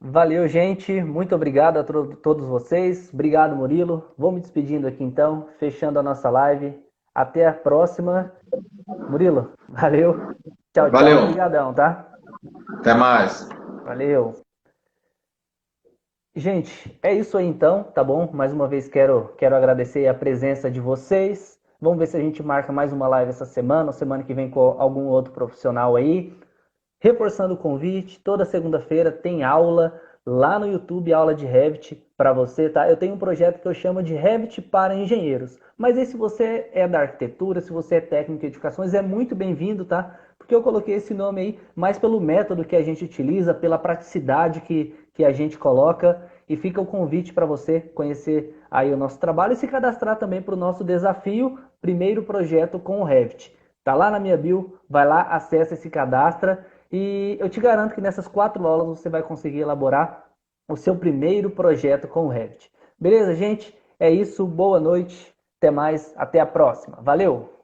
A: Valeu, gente. Muito obrigado a todos vocês. Obrigado, Murilo. Vou me despedindo aqui então, fechando a nossa live. Até a próxima. Murilo, valeu. Tchau, tchau.
B: Valeu.
A: Obrigadão, tá?
B: Até mais.
A: Valeu. Gente, é isso aí então, tá bom? Mais uma vez quero agradecer a presença de vocês. Vamos ver se a gente marca mais uma live essa semana, ou semana que vem com algum outro profissional aí. Reforçando o convite, toda segunda-feira tem aula lá no YouTube, aula de Revit para você, tá? Eu tenho um projeto que eu chamo de Revit para engenheiros. Mas aí se você é da arquitetura, se você é técnico de edificações, é muito bem-vindo, tá? Porque eu coloquei esse nome aí mais pelo método que a gente utiliza, pela praticidade que a gente coloca. E fica o convite para você conhecer aí o nosso trabalho e se cadastrar também para o nosso desafio, primeiro projeto com o Revit. Tá lá na minha bio, vai lá, acessa e se cadastra. E eu te garanto que nessas 4 aulas você vai conseguir elaborar o seu primeiro projeto com o Revit. Beleza, gente? É isso. Boa noite. Até mais. Até a próxima. Valeu!